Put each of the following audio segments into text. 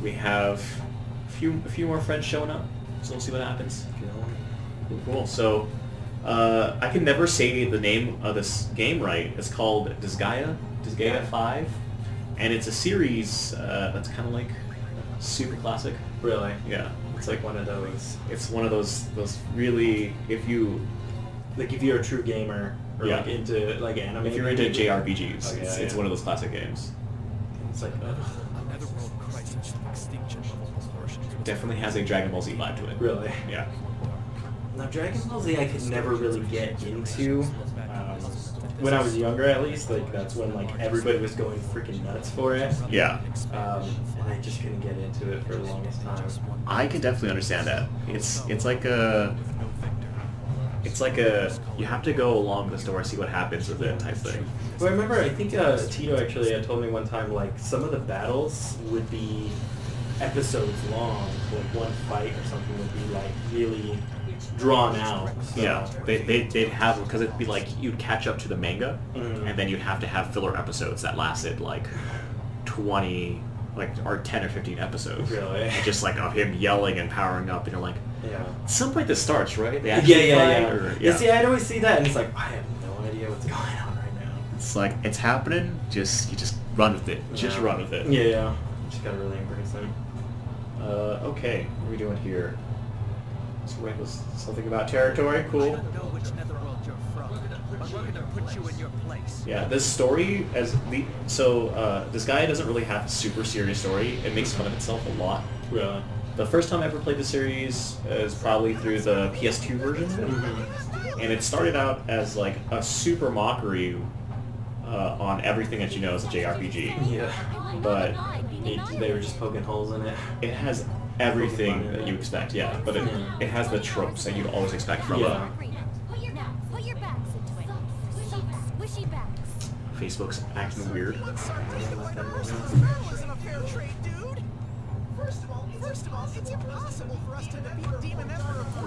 We have a few more friends showing up, so we'll see what happens. Cool. So, I can never say the name of this game right. It's called Disgaea 5, and it's a series that's kind of like super classic. Really? Yeah. It's like one of those. It's one of those really, if you're a true gamer or like into like anime. If you're into JRPGs, Okay, it's one of those classic games. It's like Definitely has a Dragon Ball Z vibe to it. Really? Yeah. Now Dragon Ball Z I could never really get into. When I was younger, at least, like that's when like everybody was going freaking nuts for it. Yeah. And I just couldn't get into it for the longest time. I can definitely understand that. It's like a you have to go along the story, see what happens with it type thing. Well, I remember, I think Tito actually had told me one time, like some of the battles would be episodes long. Like one fight or something would be like really drawn out. So. Yeah, they'd have, because it'd be like you'd catch up to the manga, and then you'd have to have filler episodes that lasted like 20, or 10 or 15 episodes. Really? And just like of him yelling and powering up, and you're like, yeah. At some point this starts, right? They actually Yeah. See, I'd always see that, and it's like I have no idea what's going on right now. It's like it's happening. You just run with it. Just run with it. Yeah. Just gotta really embrace it. Okay, what are we doing here? Let's write something about territory. Cool. Yeah, this story this guy doesn't really have a super serious story. It makes fun of itself a lot. Really? The first time I ever played the series is probably through the PS2 version of it. And it started out as like a super mockery on everything that you know as a JRPG. Yeah. But they were just poking holes in it. It has everything that you expect, but it has the tropes that you always expect from it. Facebook's acting weird.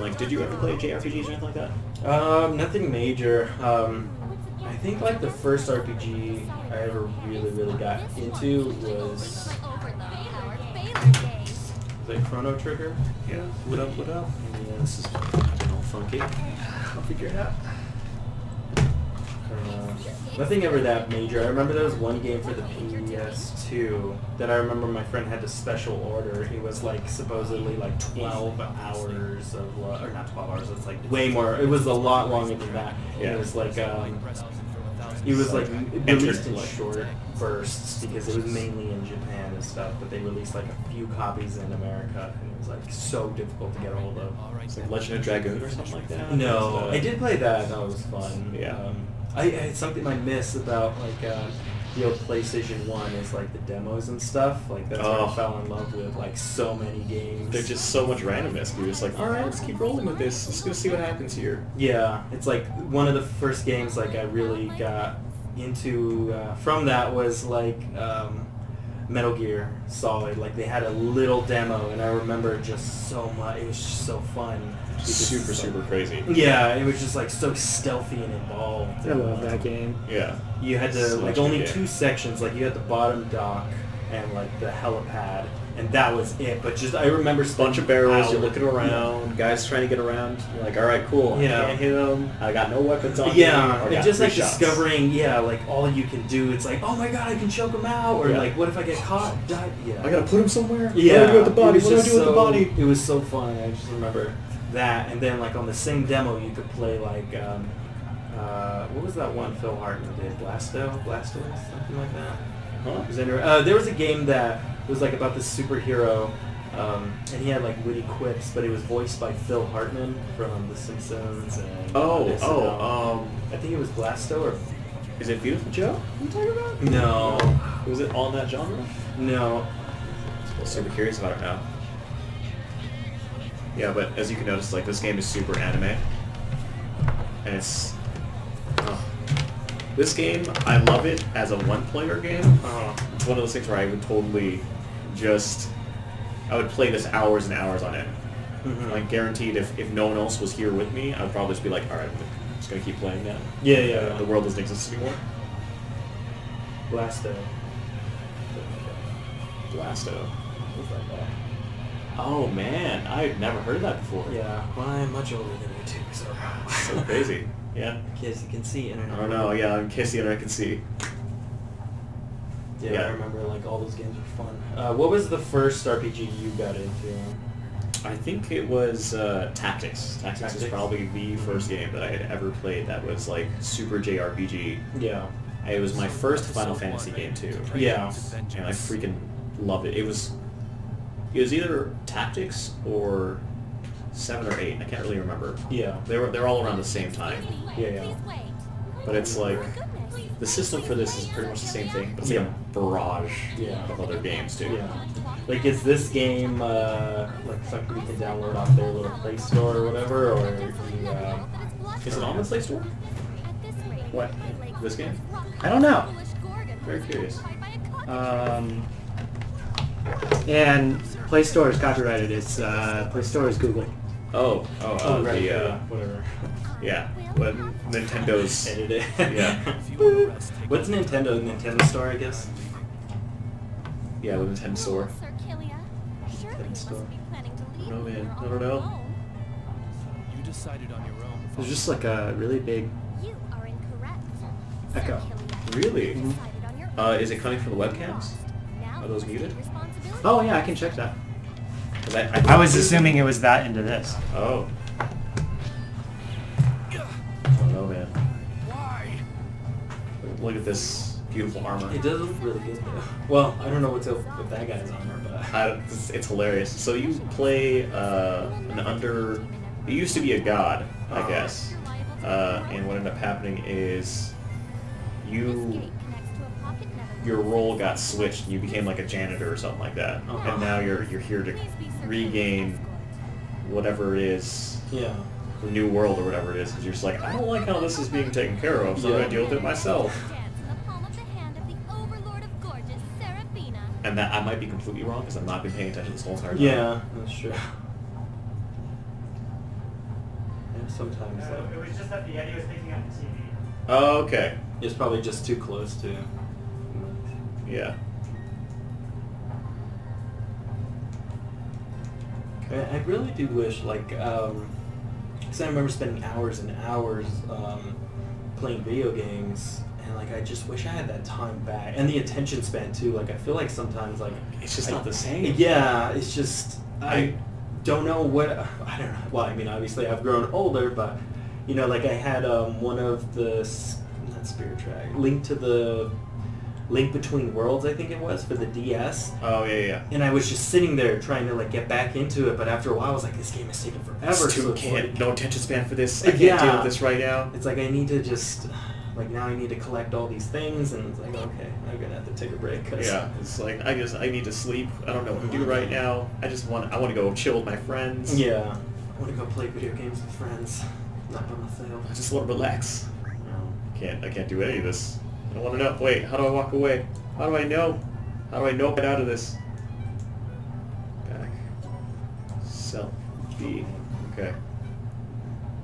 Like, did you ever play JRPGs or anything like that? Nothing major. I think like the first RPG I ever really got into was Chrono Trigger. Yeah. What up? Yeah, this is all funky. I'll figure it out. Nothing ever that major. I remember there was one game for the PS2 that I remember my friend had to special order. It was like supposedly like 12 hours of, or not 12 hours, it's like way more. It was a lot longer than that. Yeah. It was like released in short bursts because it was mainly in Japan and stuff, but they released like a few copies in America, and it was like so difficult to get a hold of. It's like Legend of Dragoon or something like that. No, I did play that. That was fun. Yeah. It's something I miss about like the old PlayStation 1 is like the demos and stuff. Like that's where I fell in love with like so many games. There's just so much randomness. You're just like, all right, let's keep rolling with this. Let's go see what happens here. Yeah, it's like one of the first games like I really got into from that was like Metal Gear Solid. Like they had a little demo, and I remember just so much. It was just so fun. Super crazy. Yeah, it was just like so stealthy and involved. I love that game. Yeah. You had to like only two sections. Like you had the bottom dock and like the helipad, and that was it. But just I remember a bunch of barrels. You're looking around. Guys trying to get around. You're like, all right, cool. Yeah. I can't hit them. I got no weapons on. Yeah, me. and just like discovering, like all you can do. It's like, oh my god, I can choke him out, or like, what if I get caught? Yeah. I gotta put him somewhere. Yeah. What do I do with the body? What do I do with the body? It was so fun. I just remember that, and then like on the same demo, you could play like, what was that one Phil Hartman did? Blasto, something like that. Huh? There was a game that was like about this superhero, and he had like witty quips, but it was voiced by Phil Hartman from The Simpsons. And I think it was Blasto, or is it Beautiful Joe? You talking about? No. Was it all in that genre? No. I'm super curious about it now. Yeah, but as you can notice, like this game is super anime, and it's this game. I love it as a one-player game. It's one of those things where I would totally I would play this hours and hours on it. Like guaranteed, if no one else was here with me, I would probably just be like, all right, I'm just gonna keep playing now. Yeah. The world doesn't exist anymore. Blasto. was that guy? Oh man, I had never heard that before. Yeah, well, I'm much older than you too, so. So crazy. Yeah. In case you can see internet. I don't know. Yeah, in case the internet can see. Yeah, Yeah. I remember like all those games were fun. What was the first RPG you got into? I think it was Tactics. Tactics is probably the first game that I had ever played that was like super JRPG. Yeah. It was my first Final Fantasy game too. Yeah. And I freaking loved it. It was either Tactics or 7 or 8. I can't really remember. Yeah. They're all around the same time. Yeah. But it's like the system for this is pretty much the same thing, but it's like a barrage of other games too. Yeah. Like, is this game like something you can download off their little Play Store or whatever, or Is it on the Play Store? What? This game? I don't know. Very curious. And Play Store is copyrighted. It's Play Store is Google. Oh, right, the whatever. yeah, what Nintendo's Edit it. yeah, What's Nintendo? Nintendo Store, I guess. yeah, the Nintendo Store. Nintendo Store. No man, I don't know. You decided on your own. There's just like a really big echo. Really? Is it coming from the webcams? Are those muted? Oh yeah, I can check that. 'Cause I was assuming it was that into this. Oh. Oh no, man. Why? Look at this beautiful armor. It does look really good though. Well, I don't know what's up with that guy's armor, but It's hilarious. So you play you used to be a god, I guess. And what ended up happening is your role got switched and you became like a janitor or something like that. Okay. And now you're here to regain whatever it is, yeah. the new world or whatever it is, because you're just like, I don't like how this is being taken care of, so I'm going to deal with it myself. And that I might be completely wrong because I've not been paying attention this whole entire time. Yeah, that's true. Yeah, sometimes It was just that the Yeti was picking up the TV. Oh, okay. it's probably just too close to. Yeah. I really do wish, like, because I remember spending hours and hours playing video games, and like I just wish I had that time back, and the attention span too. Like I feel like sometimes like It's just not the same. Yeah, it's just I don't know what I don't know. Well, I mean, obviously I've grown older, but you know, like I had one of the not Spirit Track, Link Between Worlds, I think it was, for the DS. Oh, yeah. And I was just sitting there trying to like get back into it, but after a while I was like, this game is taking forever. It's too, so it's like, no attention span for this. I can't deal with this right now. it's like I need to just like now I need to collect all these things, and it's like, okay, I'm gonna have to take a break. Cause Yeah, it's like I need to sleep. I don't know what to do right now. I want to go chill with my friends. Yeah, I want to go play video games with friends, not by myself. I just want to relax. No. I can't do any of this. I don't want to know. Wait, how do I walk away? How do I know? How do I know get out of this? Back. Self. B. Okay.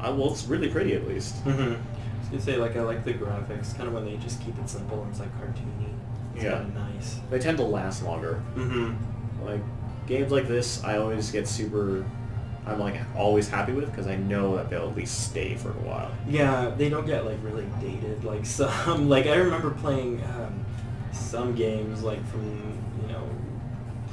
Well, it's really pretty at least. Mm-hmm. I was gonna say, like, I like the graphics, kind of when they just keep it simple and it's like cartoony. It's Yeah. kind of nice. They tend to last longer. Mm-hmm. Like games like this, I always get I'm like always happy with because I know that they'll at least stay for a while. Yeah, they don't get like really dated. Like some, like I remember playing some games like from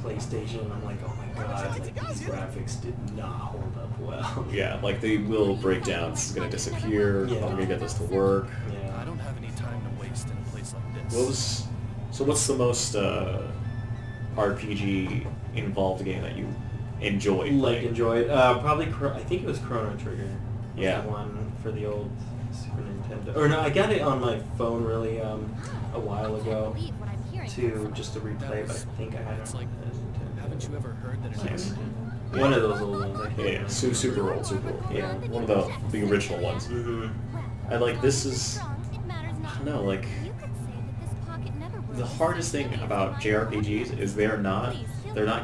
PlayStation. And I'm like, oh my god, like, these graphics did not hold up well. Yeah, like they will break down. This is gonna disappear. Yeah. I'm gonna get this to work. I Yeah. don't have any time to waste in a place like this. What's the most RPG involved game that you enjoyed? Like playing? enjoyed. Probably. I think it was Chrono Trigger. Was Yeah. the one for the old Super Nintendo. Or no, I got it on my phone really a while ago to just to replay. But I think I had it on Nintendo. Haven't you ever heard that an Nice. One of those old ones. I can't Yeah, remember. super old. Yeah. One of the original ones. Mm-hmm. I like this is. I don't know, like the hardest thing about JRPGs is they're not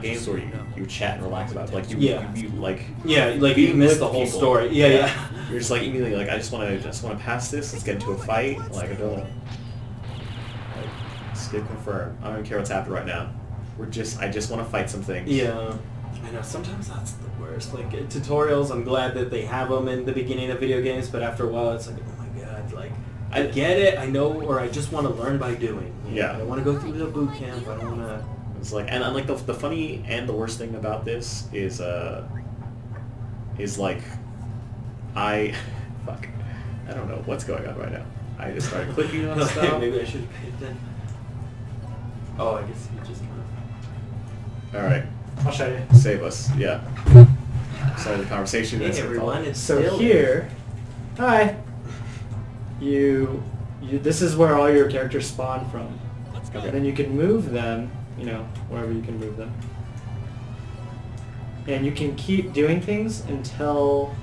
games where you chat and relax about it. Like you like Yeah, like being you missed with the whole people. story. Yeah. You're just like immediately like I just want to pass this. Let's get into a fight. Like I don't. Like, skip confirm. I don't even care what's happening right now. I just want to fight some things. Yeah. I know, sometimes that's the worst. Like, tutorials, I'm glad that they have them in the beginning of video games, but after a while it's like, oh my god, like, I get it, I know, or I just want to learn by doing. You know? Yeah. I don't want to go through the boot camp, I don't want to... It's like, and like the funny and the worst thing about this is like, fuck, I don't know what's going on right now. I just started clicking on stuff. Maybe I should have paid attention. Oh, I guess you just kind of... Alright. I'll show you. Save us, yeah. Sorry, the conversation Hey is everyone, it's So still here, hi. This is where all your characters spawn from. Okay. Then you can move them, you know, wherever you can move them. And you can keep doing things until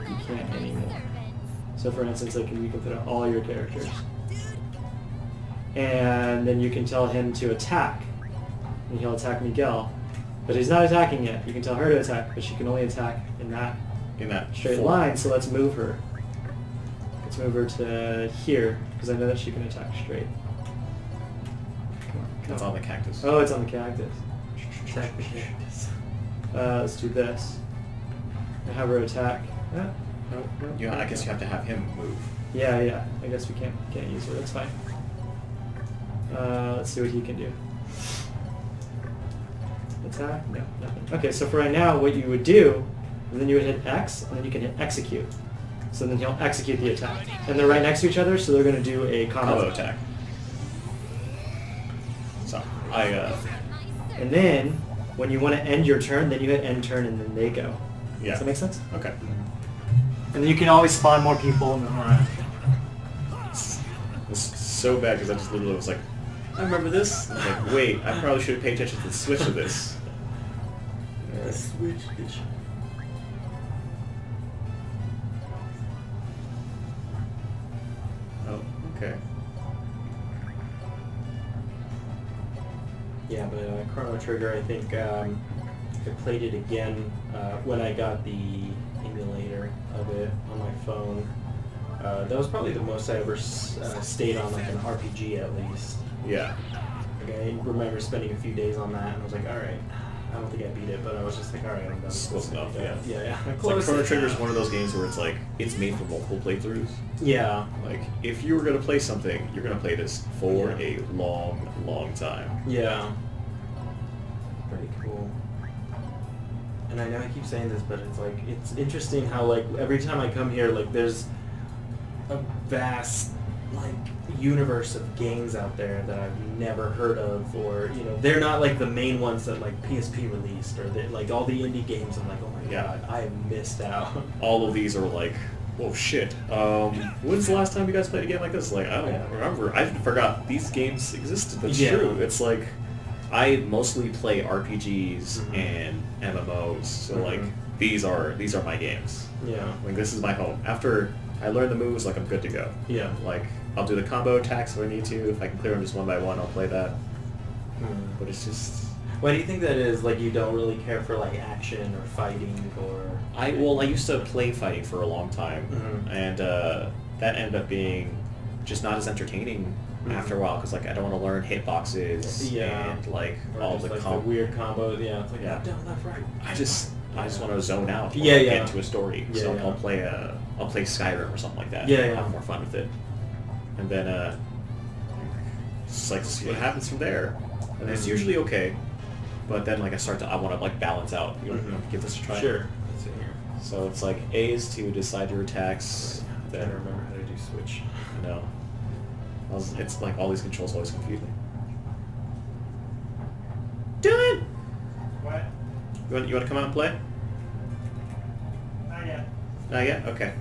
you can't anymore. So for instance, like you can put in all your characters. And then you can tell him to attack. And he'll attack Miguel. But he's not attacking yet. You can tell her to attack, but she can only attack in that straight form. line, so let's move her. Let's move her to here, because I know that she can attack straight. Come on, come That's on the cactus. Oh, it's on the cactus. Attack the cactus. Let's do this. I have her attack. No, no, Yeah, I guess you have to have him move. Yeah. I guess we can't use her. That's fine. Let's see what he can do. Attack? No, nothing. Okay, so for right now, what you would do, is then you would hit X, and then you can hit execute. So then he'll execute the attack. And they're right next to each other, so they're going to do a combo attack. So, And then, when you want to end your turn, then you hit end turn, and then they go. Yeah. Does that make sense? Okay. And then you can always spawn more people in the line. It's so bad because I just literally was like, I remember this. I was like, wait, I probably should have paid attention to the switch of this. The switch. Oh, okay. Yeah, but Chrono Trigger, I think I played it again when I got the emulator of it on my phone. That was probably the most I ever stayed on like an RPG at least. Yeah. Like, I remember spending a few days on that, and I was like, all right. I don't think I beat it, but I was just like, all right, I'm done. It's close enough, yeah. Yeah. It's like Chrono Trigger is one of those games where it's like, it's made for multiple playthroughs. Yeah. Like, if you were going to play something, you're going to play this for a long, long time. Yeah. Pretty cool. And I know I keep saying this, but it's like, it's interesting how like every time I come here, like there's a vast like universe of games out there that I've never heard of, or you know, they're not like the main ones that like PSP released, or like all the indie games. I'm like, oh my god, I have missed out. All of these are like, whoa, shit. When's the last time you guys played a game like this? Like, I don't remember. I forgot these games existed. That's true. It's like, I mostly play RPGs and MMOs, so like these are my games. Yeah. Like this is my home. After I learn the moves, like I'm good to go. Yeah. Like I'll do the combo attacks if I need to. If I can clear them just one by one, I'll play that. But it's just. Why do you think that is? Like you don't really care for like action or fighting or. I used to play fighting for a long time, and that ended up being just not as entertaining after a while because like I don't want to learn hitboxes and like or all just, the, like, the weird combos. Yeah, it's like up, down, left, right. I just want to zone out. Yeah, Get into a story. Yeah, so I'll play Skyrim or something like that. Yeah, Have more fun with it, and then it's like see what happens from there, and it's usually okay. But then, like, I want to like balance out. You want to give this a try? Sure. Let's see here. So it's like A is to decide your attacks. I don't remember how to do switch. No. It's like all these controls always confuse me. Dylan! What? You want to come out and play? Not yet. Not yet? Okay.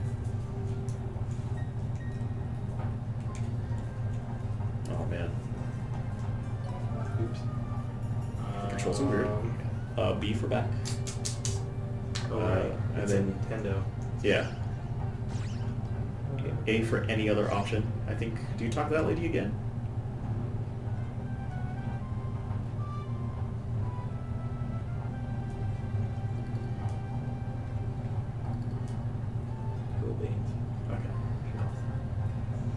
Oh man. Oops. The controls are weird. B for back. Oh, right. And It's a then Nintendo. Yeah. A for any other option. I think. Do you talk to that lady again? Cool beans. Okay.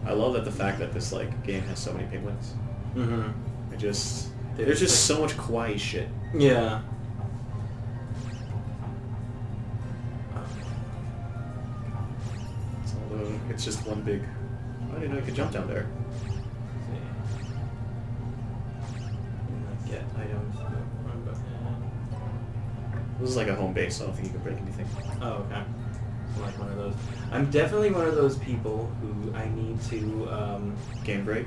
I love that the fact that this like game has so many penguins. Mm-hmm. There's just so much kawaii shit. Yeah. It's just one big... I didn't know you could jump down there. Get items. This is like a home base, so I don't think you can break anything. Oh, okay. I'm like one of those. I'm definitely one of those people who I need to... Game break?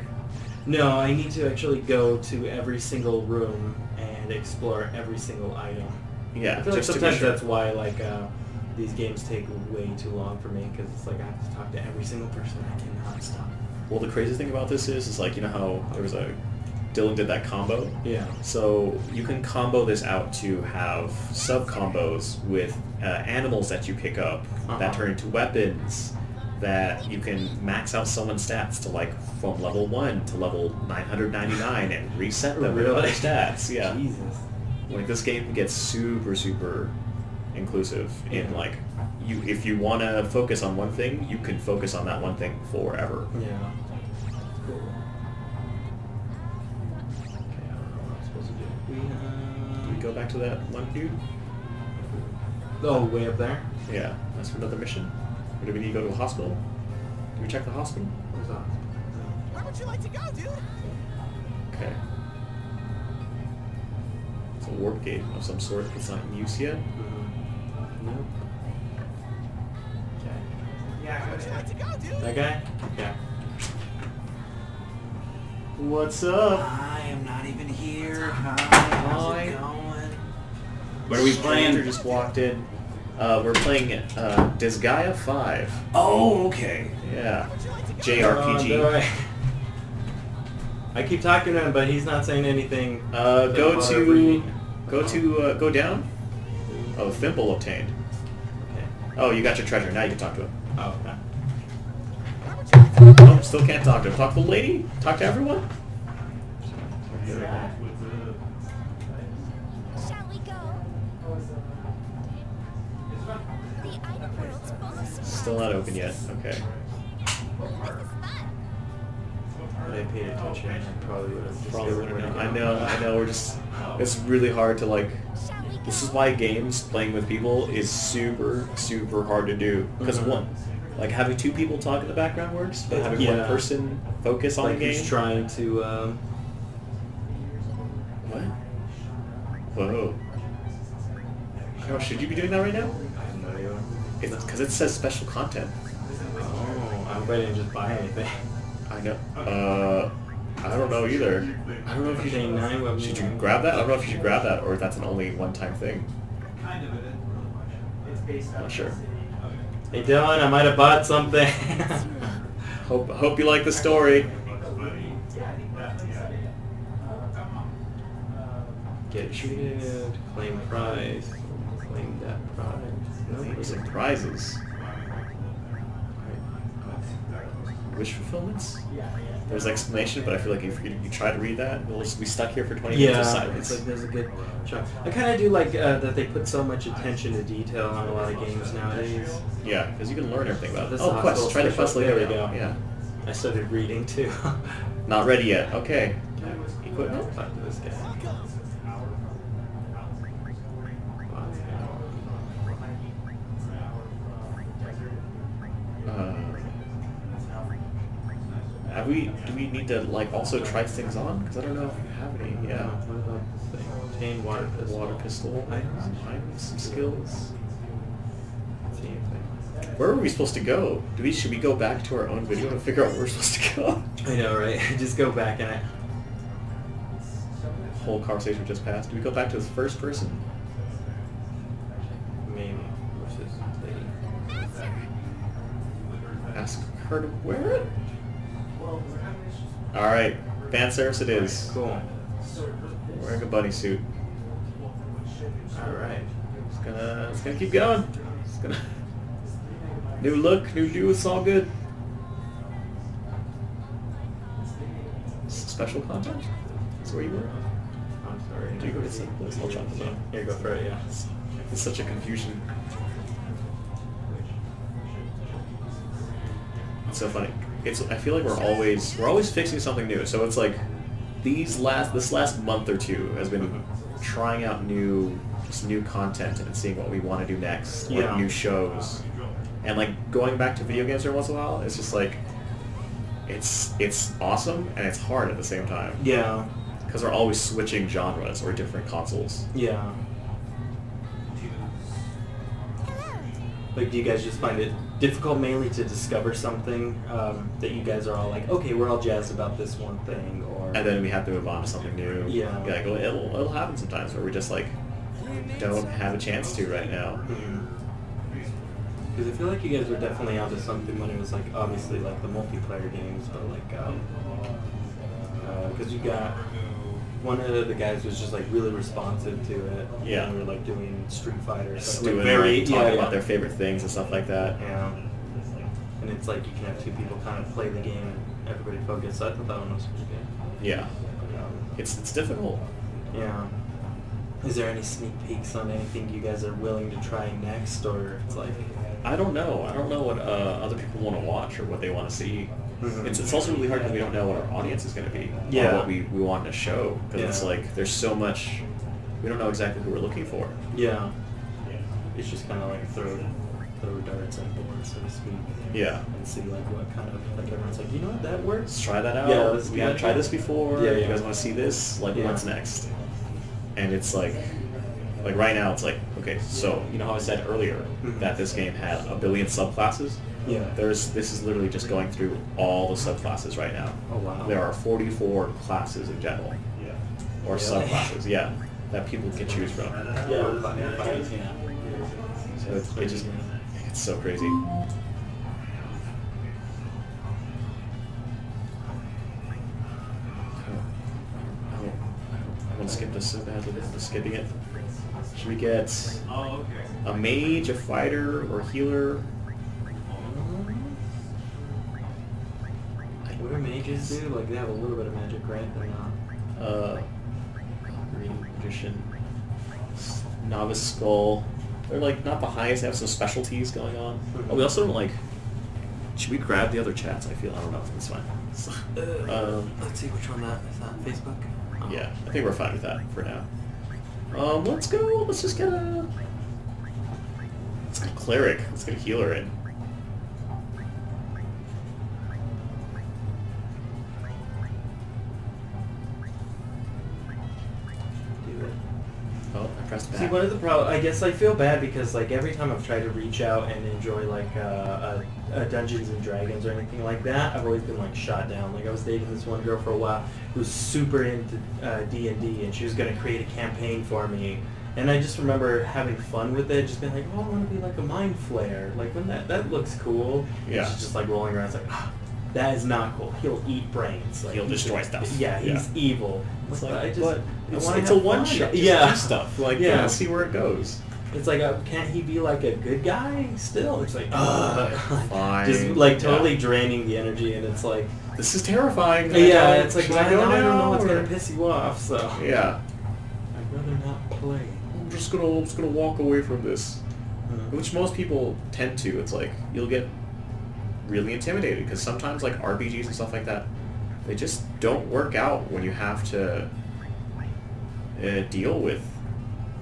No, I need to actually go to every single room and explore every single item. Yeah, I feel like just to be sometimes sure. that's why like these games take way too long for me because it's like I have to talk to every single person. I cannot stop. Well, the crazy thing about this is like, you know how there was a... Dylan did that combo? Yeah. So you can combo this out to have sub-combos with animals that you pick up that turn into weapons, that you can max out someone's stats to like from level 1 to level 999 and reset them with other stats. Yeah. Jesus. Like this game gets super, super inclusive in like, if you want to focus on one thing, you can focus on that one thing forever. Yeah. Cool. Do we go back to that one dude? Oh, way up there? Yeah, that's for another mission. Or do we need to go to a hospital? Do we check the hospital? Where's that? Where would you like to go, dude? Okay. It's a warp gate of some sort. It's not in use yet. Nope. Okay. Yeah, Where would you like to go, dude? That guy? Okay. What's up? I am not even here. Hi, Hi. how's it going? What are we playing? We just walked in. We're playing Disgaea 5. Oh, okay. Yeah. Where would you like to go? JRPG. I keep talking to him, but he's not saying anything. Go down. Oh, thimble obtained. Okay. Oh, you got your treasure. Now you can talk to him. Oh, okay. Where would you like to go? Oh, still can't talk to him. Talk to the lady? Talk to everyone? Shall we go? The item world's full of surprises. Still not open yet. Okay. This is fun. If I paid attention, I probably would have Probably discovered wouldn't where to know. go. I know. We're just. It's really hard to like. Shall we go? This is why games playing with people is super, super hard to do. Because one, like having two people talk in the background works, but having one Yeah. person focus on Like a game. he's trying to. What? Whoa. Oh, should you be doing that right now? I have no idea. It's because it says special content. Oh, I hope I didn't just buy anything. I know. I don't know either. I don't know if you Day 9 weapon. should you grab that. I don't know if you should grab that or if that's an only one-time thing. kind of it. It's based on Not sure. Hey Dylan, I might have bought something. Hope you like the story. Get treated, claim prize, claim that prize. Claim some prizes. Wish fulfillments? There's explanation, but I feel like if you try to read that, we'll just be stuck here for 20 minutes of Yeah, silence. it's like there's a good chunk. I kind of do like that they put so much attention to detail on a lot of games nowadays. Yeah, because you can learn everything about it. This Oh, hospital quest. Try the quest special. later. There we go. Yeah. I started reading too. Not ready yet. Okay. Equipment? Talk to this guy. Do we need to like also try things on? Because I don't know if you have any. Yeah. What about this thing? Obtain water pistol. Water pistol. Items, skills. Let's see anything. Where are we supposed to go? Should we go back to our own video and figure out where we're supposed to go? I know, right? Just go back and Whole conversation just passed. Do we go back to the first person? maybe. What's this lady? Ask her to wear it? Alright, fan service it is. Cool. Wearing a bunny suit. Alright. It's gonna keep going. It's gonna new look, new do, it's all good. Special content? That's where you were? I'm sorry. Do you go to some place? I'll chop them up. Here, go for it, yeah. It's such a confusion. It's so funny. I feel like we're always fixing something new. So it's like this last month or two has been trying out new content and seeing what we want to do next, like Yeah. new shows, and like going back to video games every once in a while. It's just like it's awesome and it's hard at the same time Yeah. because we're always switching genres or different consoles. Yeah. Like, do you guys just find it difficult mainly to discover something that you guys are all like, okay, we're all jazzed about this one thing, or And then we have to move on to something new. Yeah. Like, well, it'll happen sometimes where we just like don't have a chance to right now. Because I feel like you guys were definitely onto something when it was like obviously like the multiplayer games, but like because you got one of the guys was just like really responsive to it. Yeah. And we were like doing Street Fighter, Just stuff, like, doing talking yeah, about yeah. their favorite things and stuff like that. Yeah. And it's like you can have two people kind of play the game and everybody focus. So I thought that one was pretty good. Yeah, it's difficult. Yeah. Is there any sneak peeks on anything you guys are willing to try next, or it's like? I don't know. I don't know what other people want to watch or what they want to see. Mhm. It's also really hard because we don't know what our audience is going to be. Yeah. Or what we want to show. Because it's Yeah. like, there's so much, we don't know exactly who we're looking for. Yeah. It's just kind of like throw darts at board, so to speak. Yeah. And see like what kind of like everyone's like, you know what, that works. Let's try that out. Yeah, let's we do haven't that. tried this before. Yeah, You yeah. guys want to see this? Like, Yeah. what's next? And it's like right now it's like, okay, so you know how I said earlier Mhm. that this game had 1 billion subclasses? Yeah. This is literally just going through all the subclasses right now. Oh wow. There are 44 classes in general. Or Really? subclasses, yeah, that people can choose from. Yeah. Fight. So it's so crazy. I want to skip this so badly. I'm skipping it. Should we get a mage, a fighter, or healer? What do mages do? Like they have a little bit of magic, right? They're not. Green magician, novice skull. They're like not the highest. They have some specialties going on. Oh, we also don't like. Should we grab the other chats? I don't know. It's fine. Let's see which one that is. That Facebook. Yeah, I think we're fine with that for now. Let's go. Let's just get a cleric. Let's get a healer in. Oh, I pressed back. See, one of the problems, I guess I feel bad because like every time I've tried to reach out and enjoy like a Dungeons and Dragons or anything like that, I've always been like shot down. Like I was dating this one girl for a while who was super into D&D, and she was gonna create a campaign for me. And I just remember having fun with it, just being like, oh, I want to be like a mind flayer. Like when that looks cool. And Yeah. she's just like rolling around. It's like, that is not cool. He'll eat brains. Like, He'll he's destroy a- stuff. Yeah, he's evil. It's But like, I just, but I it's, wanna it's a have one fun. shot. Just Yeah. do stuff. Like, Yeah. see where it goes. It's like, can't he be like a good guy still? It's like, Fine. just like Yeah. totally draining the energy, and it's like, This is terrifying. yeah, it's like, Should I don't know what's or- gonna piss you off, so Yeah. I'd rather not play. I'm just gonna walk away from this. Mhm. Which most people tend to. It's like you'll get really intimidated because sometimes like RPGs and stuff like that, they just don't work out when you have to deal with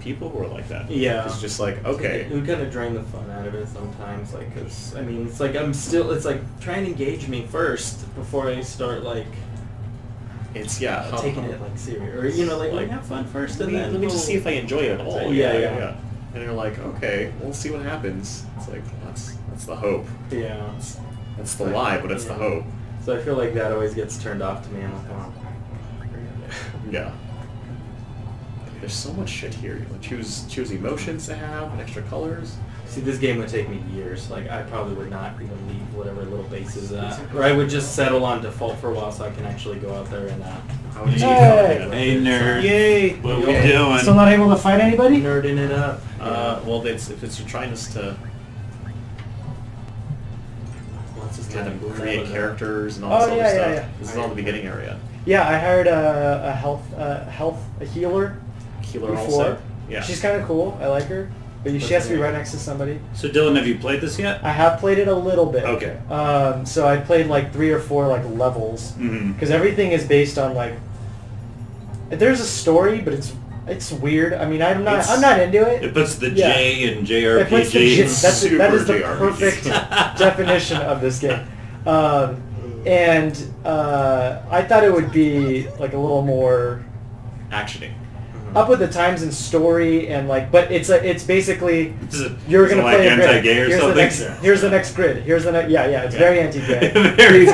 people who are like that. Yeah. It's just like, okay. It would kind of drain the fun out of it sometimes, like, cause I mean, it's like it's like try and engage me first before I start like It's yeah. taking it like serious, or you know, like have fun first, and then let me just see if I enjoy it at all. Yeah. And you're like, okay, we'll see what happens. It's like that's the hope. Yeah. That's the lie, but it's the hope. So I feel like that always gets turned off to me. I'm like, oh, Yeah. There's so much shit here. You know, choose emotions to have, and extra colors. see, this game would take me years. Like, I probably would not even leave whatever little base is at. Or I would just settle on default for a while so I can actually go out there and How would you Hey! Hey, nerd. Yay! What we doing? Still not able to fight anybody? nerding it up. Well, if it's trying us to What's his kind name? of create characters and all Oh, this other yeah, stuff. yeah, yeah. This is all the beginning area. Yeah, I hired a healer Healer before. also. Yeah. She's kind of cool. I like her, but she has to be right next to somebody. So Dylan, have you played this yet? I have played it a little bit. Okay. So I played like 3 or 4 like levels Mm-hmm. because everything is based on like There's a story, but it's weird. I mean, I'm not into it. It puts the Yeah. J in It puts the J- JRPG. that is the Super perfect JRPG. definition of this game. And I thought it would be like a little more Actioning. up with the times and story and like, but it's basically you're Is it gonna like play a grid. anti-gay or Here's the something? next. Here's the next grid. Here's the next. Yeah, it's very anti-gay. Very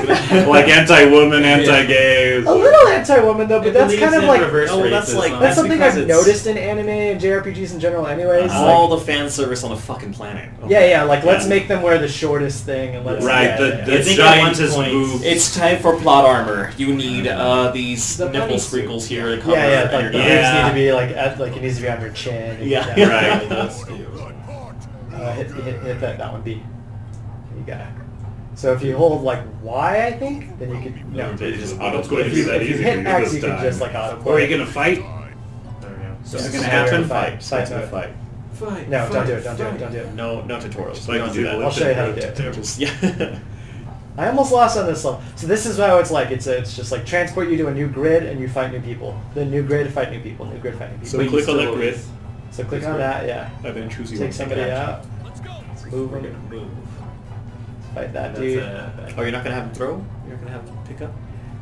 like anti-woman, anti-gay. A little anti-woman though, but It that's believes kind of in like reverse oh, that's racism. like- that's That's something because I've it's- noticed in anime and JRPGs in general. Anyways, All like, the fan service on the fucking planet. yeah, like let's Yeah. make them wear the shortest thing and let's Right, yeah, the, yeah, the I think at one giantest point- boobs. It's time for plot armor. You need these The nipple bunny sprinkles suit. here to cover yeah, like the underneath. boobs Yeah. need to be like like it needs to be on your chin. Yeah. Right. Hit that one B. You got it. So if you hold like Y, I think, then you could no. It just If auto you, going to be that if you easy hit for you X, this you can time. just like auto. Or are you gonna fight? There we go. So it's Just gonna start happen. a fight. Starts with a Fight. fight. No, don't do it. Don't do it. Don't do it. No tutorials. Just We like don't do that. I'll show you how to do it. Just, yeah. I almost lost on this level. So this is how it's like. It's just like transport you to a new grid and you fight new people. Then new grid, fight new people. New grid, fight new people. So click on that grid. So click on that. Yeah. And then choose your Take somebody out. Move We're them. gonna move. Fight that That's dude. Oh, you're not gonna have him throw? You're not gonna have him pick up?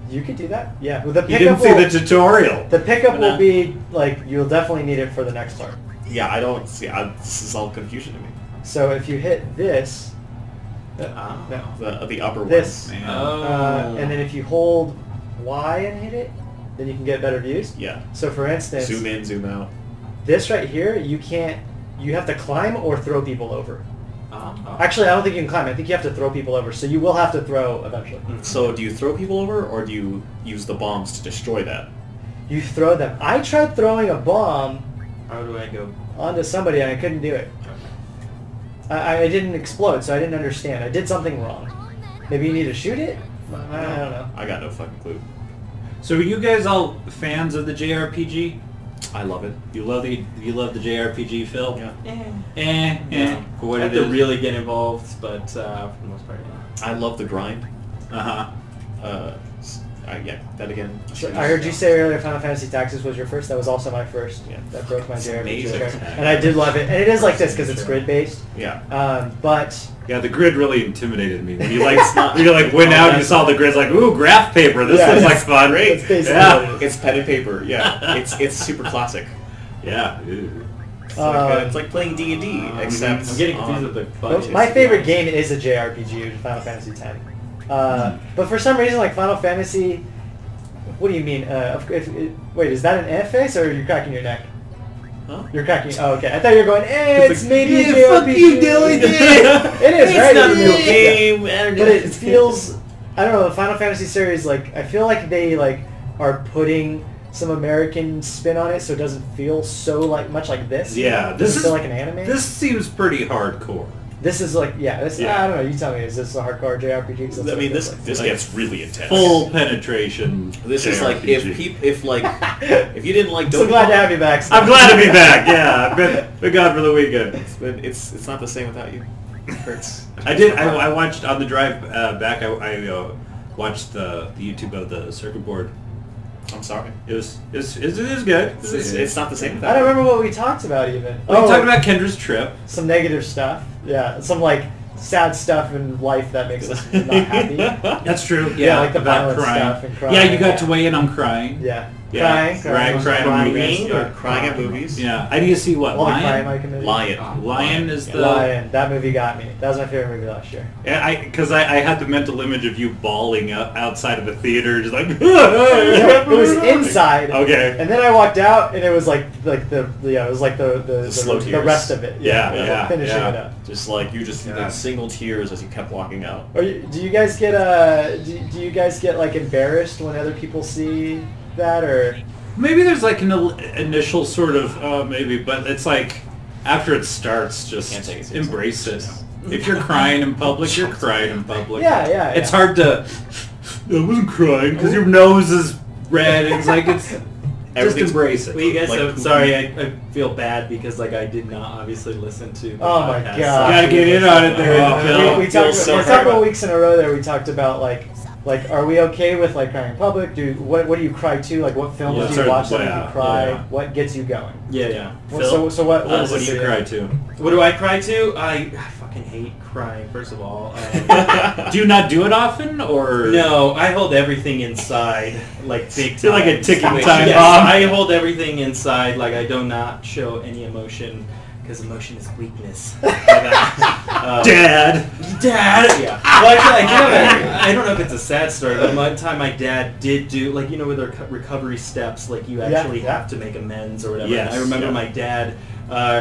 You could do that. Yeah. Well, the You didn't pickup see will, the tutorial. the pickup will Nah. be like you'll definitely need it for the next part. Yeah, I don't see. This is all confusion to me. So if you hit this, Ah. no, The upper this, one. Man. and then if you hold Y and hit it, then you can get better views. Yeah. So for instance, Zoom in, zoom out. this right here, you can't. You have to climb or throw people over. Oh. Actually, I don't think you can climb. I think you have to throw people over. So you will have to throw eventually. So do you throw people over, or do you use the bombs to destroy that? You throw them. I tried throwing a bomb How do I go? onto somebody and I couldn't do it. I didn't explode, so I didn't understand. I did something wrong. Maybe you need to shoot it? I don't know. I got no fucking clue. So are you guys all fans of the JRPG? I love it. You love the JRPG, Phil? Yeah. For what I have it to is. really get involved, but for the most part, yeah. I love the grind. Uh-huh. Yeah, that again. So I heard you say earlier Final Fantasy Tactics was your first. That was also my first. Yeah. That broke my It's JRPG amazing. record. And I did love it. And it is like this because it's grid-based. Yeah. But Yeah, the grid really intimidated me. When you like, when you like went out and you saw the grid's like, ooh, graph paper. This Yeah, looks like it's- fun. it's basically Yeah. what it is. It's pen and paper. Yeah. it's super classic. Yeah. It's like playing D&D, except I'm getting confused with the budget. my favorite game is a JRPG, which is Final Fantasy X. But for some reason, like Final Fantasy, what do you mean? Wait, is that an F face or are you cracking your neck? Huh? You're cracking. Oh, okay. I thought you were going. It's like, maybe a yeah, fuck JRPG. you, Dilly. It is, It's right? not a It's real yeah. game. I don't know. But it feels. I don't know. The Final Fantasy series, like, I feel like they like are putting some American spin on it, so it doesn't feel so like much like this. Yeah, It this doesn't is feel like an anime. This seems pretty hardcore. This is like, yeah. This, Yeah. I don't know. You tell me. Is this a hardcore JRPG? 'Cause that's I what mean, it this feels like. this Like, gets really intense. Full penetration. This is like JRPG. if if you didn't like. So Dokkan glad to Kong- have you back. I'm glad to be back. Yeah, I've been gone for the weekend. It's not the same without you. It hurts. I watched on the drive back. I watched the YouTube of the circuit board. I'm sorry. It was good. It's not the same without I don't you. remember what we talked about even. We talked about Kendra's trip. some negative stuff. Yeah, some like sad stuff in life that makes us not happy. That's true. Yeah, like the about violent crying. stuff and crying. Yeah, you got to Yeah. weigh in on crying. Yeah. Yeah, crying at movies. Or crying at movies. Yeah, I need to see what All the crying Lion. like movies. Lion. Lion is the. Lion. That movie got me. That was my favorite movie last year. Yeah, because I had the mental image of you bawling outside of a theater, just like. It was inside. Okay. And then I walked out, and it was like it was like the slow the tears. rest of it. Yeah, finishing yeah. it up. Just like you just Yeah. like single tears as you kept walking out. Do you guys get do you guys get like embarrassed when other people see that, or Maybe there's like an initial sort of maybe, but it's like after it starts, Can't just take it seriously. embrace it. If you're crying in public, you're crying in public. Yeah. It's hard to. I wasn't crying because your nose is red. It's like it's. Just Everything's- embrace it. Well, you guys, Like so, poopy. sorry, I feel bad because like I did not obviously listen to. The Oh my podcast. God. Gotta get in on it there, Oh, Phil. we talked so a hard couple about- weeks in a row there. We talked about like Like, are we okay with like crying in public? What do you cry to? Like, what films Yeah, do you sort of- watch that make yeah, you cry? yeah. What gets you going? Yeah. So what What is do this you for cry to? What do I cry to? I fucking hate crying, first of all. Do you not do it often, or No, I hold everything inside, like big You're time. like a ticking Yes, time bomb. I hold everything inside, like I do not show any emotion, because emotion is weakness. Dad? Dad! Yeah. Well, actually, I don't know if it's a sad story, but one time my dad did do, like, you know, with their recovery steps, like, you actually have to make amends or whatever. Yes, And I remember yeah. my dad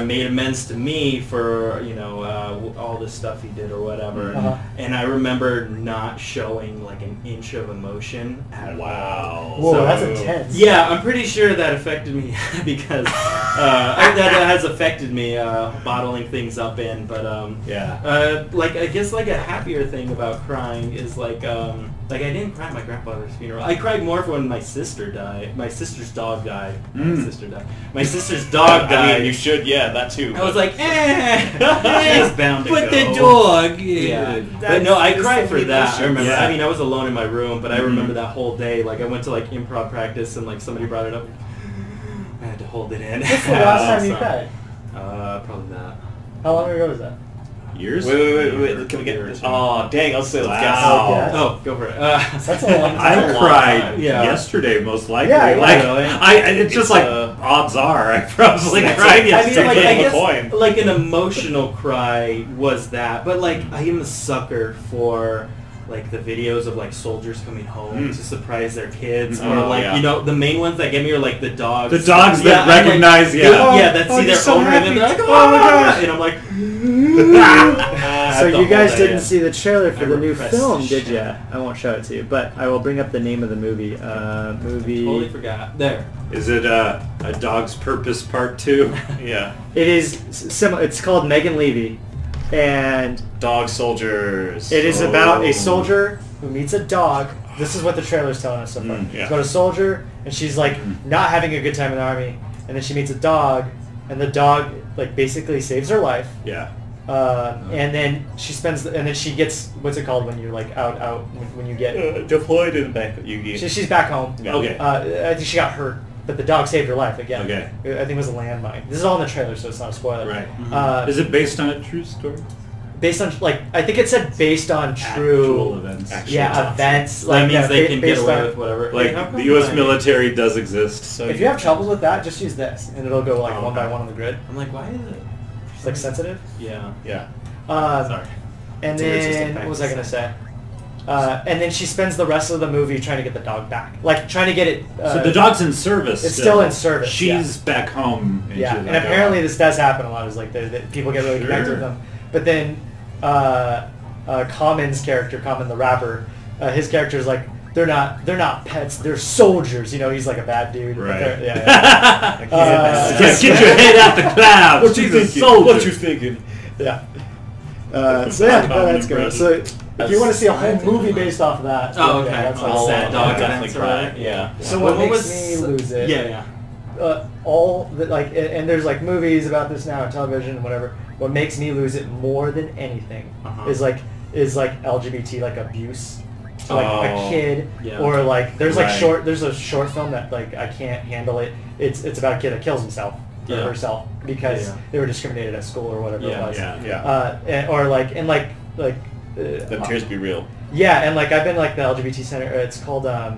made amends to me for, you know, all this stuff he did or whatever. Uh-huh. And I remember not showing, like, an inch of emotion at all. Whoa, So- that's intense. Yeah, I'm pretty sure that affected me because that has affected me bottling things up in. But Yeah. like I guess like a happier thing about crying is like I didn't cry at my grandfather's funeral. I cried more for when my sister died. My sister's dog died. My sister died. My sister's dog died. I mean, you should, yeah, that too. I was like, she's bound to But go. the dog. Yeah, but no, I cried for that. I remember. Yeah. I mean, I was alone in my room, but I remember that whole day. Like, I went to like improv practice, and like somebody brought it up. I had to hold it in. What's the last time you So, cried? Probably that. How long ago was that? Years? Wait. Can we get this? Oh, dang, let's say let's guess. Wow. Oh, go for it. That's a long I time. cried Yeah. yesterday, most likely. Yeah, like, really? it's just like odds are I probably That's cried like- I mean, yesterday. like, I Flip a guess, coin. like an emotional cry was that, but like I am a sucker for like the videos of like soldiers coming home to surprise their kids, or Oh, like yeah. you know the main ones that get me are like the dogs. The dogs that Yeah, I'm like, recognize, yeah. that see you're their so owner and then happy. they're like, Oh my God. and I'm like, So the you guys whole day, didn't yeah. see the trailer for I the new repressed film, the did shit. ya? I won't show it to you, but I will bring up the name of the movie. Totally forgot. There. Is it A Dog's Purpose Part 2? Yeah. It is similar. It's called Megan Levy, and Dog soldiers. it is about Oh. a soldier who meets a dog. This is what the trailer's telling us so far. Yeah. It's about a soldier, and she's like not having a good time in the army, and then she meets a dog, and the dog like basically saves her life. Yeah. And then she and then she gets, what's it called when you're like out when you get, Deployed in the back. she's back home. Yeah. Okay. I think she got hurt, but the dog saved her life again. Okay. I think it was a landmine. This is all in the trailer, so it's not a spoiler. Right. Is it based on a true story? Based on, like, I think it said based on true Actual events. events. That Like, means they can get based away on- with whatever. Like, how come the U.S. I- military does exist. So If you have troubles with that, just use this, and it'll go like Oh, one by okay. one on the grid. I'm like, why is it? It's like sensitive. Yeah. Yeah. Sorry. And It's a resistant then what was I practice. gonna say? And then she spends the rest of the movie trying to get the dog back, like trying to get it. So the dog's in service. It's still in service, She's back home. And Yeah, she's and like, apparently this does happen a lot. Is like the people get really connected Sure. with them, but then Common's character, Common the rapper, his character is like they're not pets, they're soldiers. You know, he's like a bad dude. but Right. they're- Yeah. Get your head out the clouds. What you She's a thinking? soldier. What you thinking? Yeah. So yeah, Common that's good. impressive. So if you want to see a whole movie based off of that, Oh, okay. yeah, that's I'll all. sad dog definitely events or cry. whatever. Yeah. So what What makes was- me lose it? Yeah, yeah. All the, like, and there's like movies about this now, and television and whatever. What makes me lose it more than anything Uh-huh. is like LGBT like abuse to like a Oh. kid, Yeah. or like there's like Right. there's a short film that like I can't handle it. It's about a kid that kills himself or Yeah. herself because Yeah. they were discriminated at school or whatever Yeah, it was. Yeah. Or like That appears to be real. yeah, and like I've been like the LGBT center. It's called the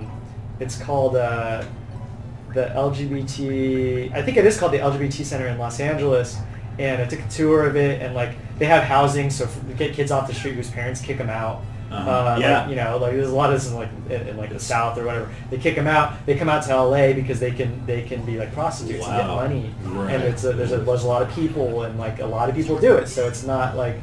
LGBT. I think it is called the LGBT Center in Los Angeles, and I took a tour of it. And like they have housing, so we get kids off the street whose parents kick them out. Yeah. Like, you know, like there's a lot of this in like in like the South or whatever. They kick them out. They come out to LA because they can be like prostitutes and get Wow. money. Right. And there's a lot of people, and like a lot of people do it. So it's not like.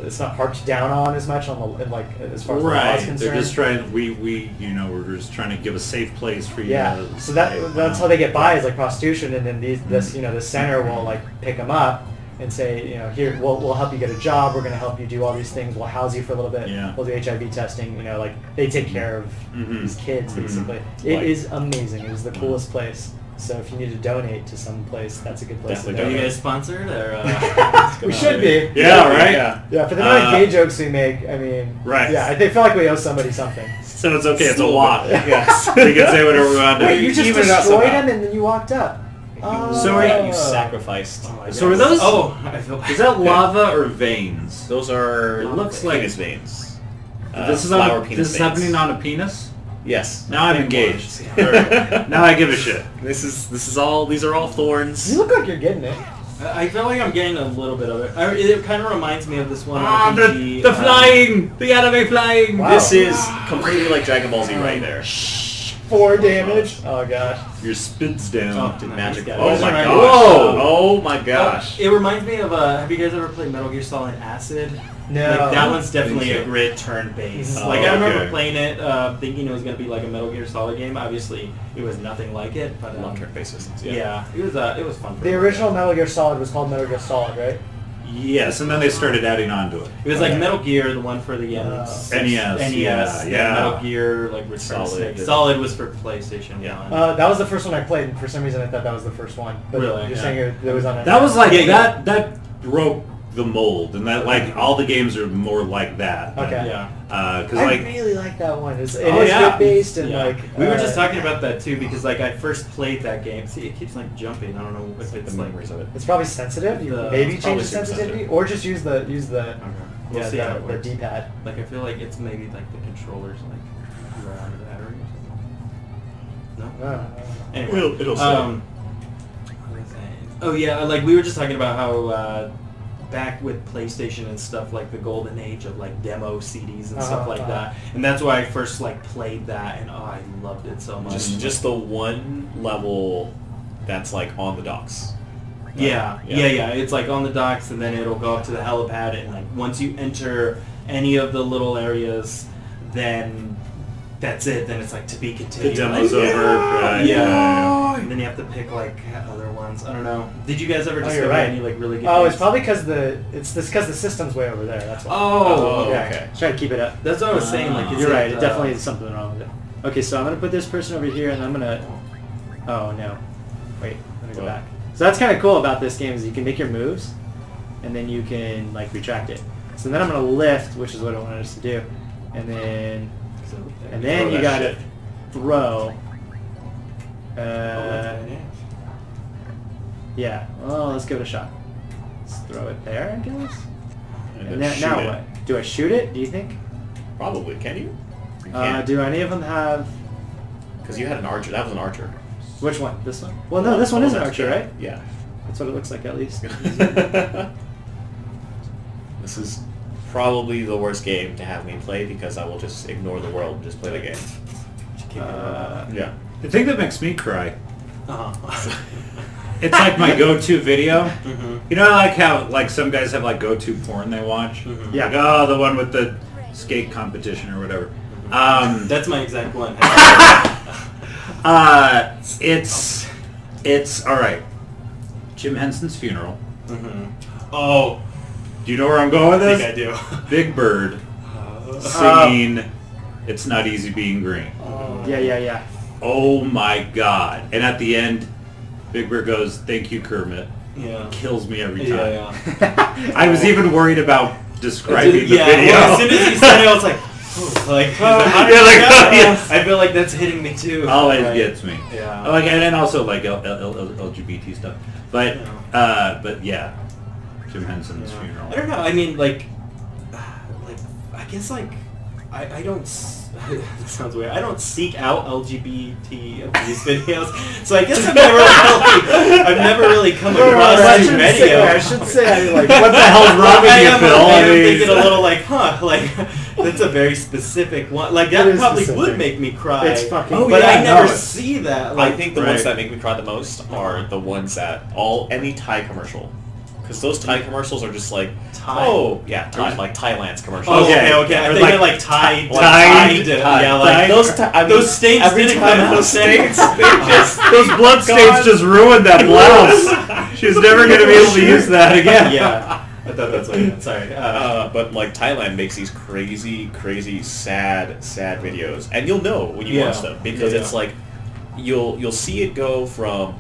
It's not harped down on as much on the like as far as the law is Right. concerned. They're just trying. We're just trying to give a safe place for you. Yeah, to so that's stay. how they get by is like prostitution, and then this center will like pick them up and say, you know, here we'll help you get a job. We're going to help you do all these things. We'll house you for a little bit. Yeah. We'll do HIV testing. You know, like they take care of Mhm. these kids Mhm. basically. It Like- is amazing. It is the coolest place. So if you need to donate to some place, that's a good place Definitely to Are you donate. guys sponsored or? We should be. Yeah. Right. Yeah. Yeah, for the amount of Uh, gay jokes we make, I mean, Right. Yeah, I feel like we owe somebody something. So it's okay. It's a lot. Yes. We can say whatever we want to. Wait, you just Even it out destroyed somehow. him and then you walked up. So are You sacrificed. So are those? Oh, I feel. Is that lava or veins? Those are It looks like- penis veins. This is flower on. penis This is veins. happening on a penis. Yes. Now I'm engaged. Alright. Now I give a shit. This is all. These are all thorns. You look like you're getting it. I feel like I'm getting a little bit of it. It kind of reminds me of this one Ah, RPG. the flying, the enemy flying. Wow. This is completely like Dragon Ball Z right there. 4 damage. Oh gosh. Your spits down. Oh, Magic. nice. Oh my Nice. gosh. Whoa. Oh my gosh. It reminds me of. Have you guys ever played Metal Gear Solid Acid? No. Like, that one's definitely Think a so. grid turn-based. Oh, Like I remember okay. playing it, thinking it was gonna be like a Metal Gear Solid game. Obviously, it was nothing like it. But Long turn face systems. yeah, it was fun. For The me. original Metal Gear Solid was called Metal Gear Solid, right? Yes, and then they started adding on to it. It was like Okay. Metal Gear, the one for the NES, NES, yeah. Metal Gear, like Return to Solid. Snake. Solid was for PlayStation. Yeah. 1. That was the first one I played, and for some reason I thought that was the first one. But Really? you're Yeah. saying it was on. That was like Yeah, that broke the mold, and that like all the games are more like that. Okay. Yeah. Because I like really like that one. It Oh, is yeah. grid based and Yeah. like. We were just talking about that too because like I first played that game. See, it keeps like jumping. I don't know if it's The like. memories of it. It's probably sensitive. You The- maybe it's change probably the super sensitivity, sensitive. or just use the We'll see how it the works. D-pad. Like I feel like it's maybe like the controllers like run out of battery or something. No. Anyway, It'll say. what was I saying? Oh yeah, like we were just talking about how back with PlayStation and stuff, like the golden age of like demo CDs and stuff like that, and that's why I first like played that, and I loved it so much. Just the one level that's like on the docks. Yeah, Yeah. yeah. It's like on the docks, and then it'll go up to the helipad, and like once you enter any of the little areas, then that's it. Then it's like to be the continued. demo's like, over. Right, Yeah. And then you have to pick like other ones. I don't know. Did you guys ever Oh, you're discover right. any like really good? Oh, games? it's probably because the system's way over there. That's why. Oh, yeah. okay. Try to keep it up. That's what I was saying. Like, is You're right. it, It definitely is something wrong with it. Okay, so I'm gonna put this person over here, and I'm gonna. Oh no! Wait, I'm gonna go What? back. So that's kind of cool about this game is you can make your moves, and then you can like retract it. So then I'm gonna lift, which is what I wanted us to do, and then Throw you that gotta shit. throw. Oh, Yeah. Well, let's give it a shot. Let's throw it there, I guess. And And then now, shoot now it. what? Do I shoot it? Do you think? Probably. Can you? You can't. Do any of them have? Because you had an archer. That was an archer. Which one? This one? Well, no, this one is an archer, Yeah. right? Yeah. That's what it looks like, at least. This is probably the worst game to have me play because I will just ignore the world and just play the game. Yeah. The thing that makes me cry, Uh-huh. it's like my go-to video. Mhm. You know, like how like some guys have like go-to porn they watch. Mhm. Yeah. Like, oh, the one with the skate competition or whatever. That's my exact one. It's all right. Jim Henson's funeral. Mhm. Oh, Do you know where I'm going with I this? think I do. Big Bird singing "It's Not Easy Being Green." Yeah. Oh my God! And at the end, Big Bird goes, "Thank you, Kermit." Yeah. Kills me every time. Yeah. I was even worried about describing the yeah, video. well, as soon as you said it, I was like, oh, like, You're like, oh, yes. I feel like that's hitting me too. Always Like, gets me. Yeah. Like, and then also like LGBT stuff, but yeah, Jim Henson's Yeah. funeral. I don't know. I mean, like I guess like I don't. It sounds weird. I don't seek out LGBT abuse videos, so I guess I've never really come across I too shouldn't many say, of I them. should say, like, What the hell's wrong with I you, am, Phil? I am mean, thinking a little like, like that's a very specific one. Like that It is probably specific. would make me cry. It's fucking- Oh, but yeah, I I know never it. see that. I Like, think the Right. ones that make me cry the most are the ones that any Thai commercial. Because those Thai commercials are just like, Thai? oh, yeah, Thai, like Thailand's commercials. Oh, Okay. okay. I Or think like they're like Tide. Tide. Yeah, like Tide. those stains every didn't time come out. those stains, they just, Those blood stains just ruined that blouse. She's never gonna be able to use that again. Yeah. I thought that's what you meant. Sorry. but like Thailand makes these crazy, sad videos, and you'll know when you Yeah. watch them because Yeah, it's yeah. like you'll see it go from,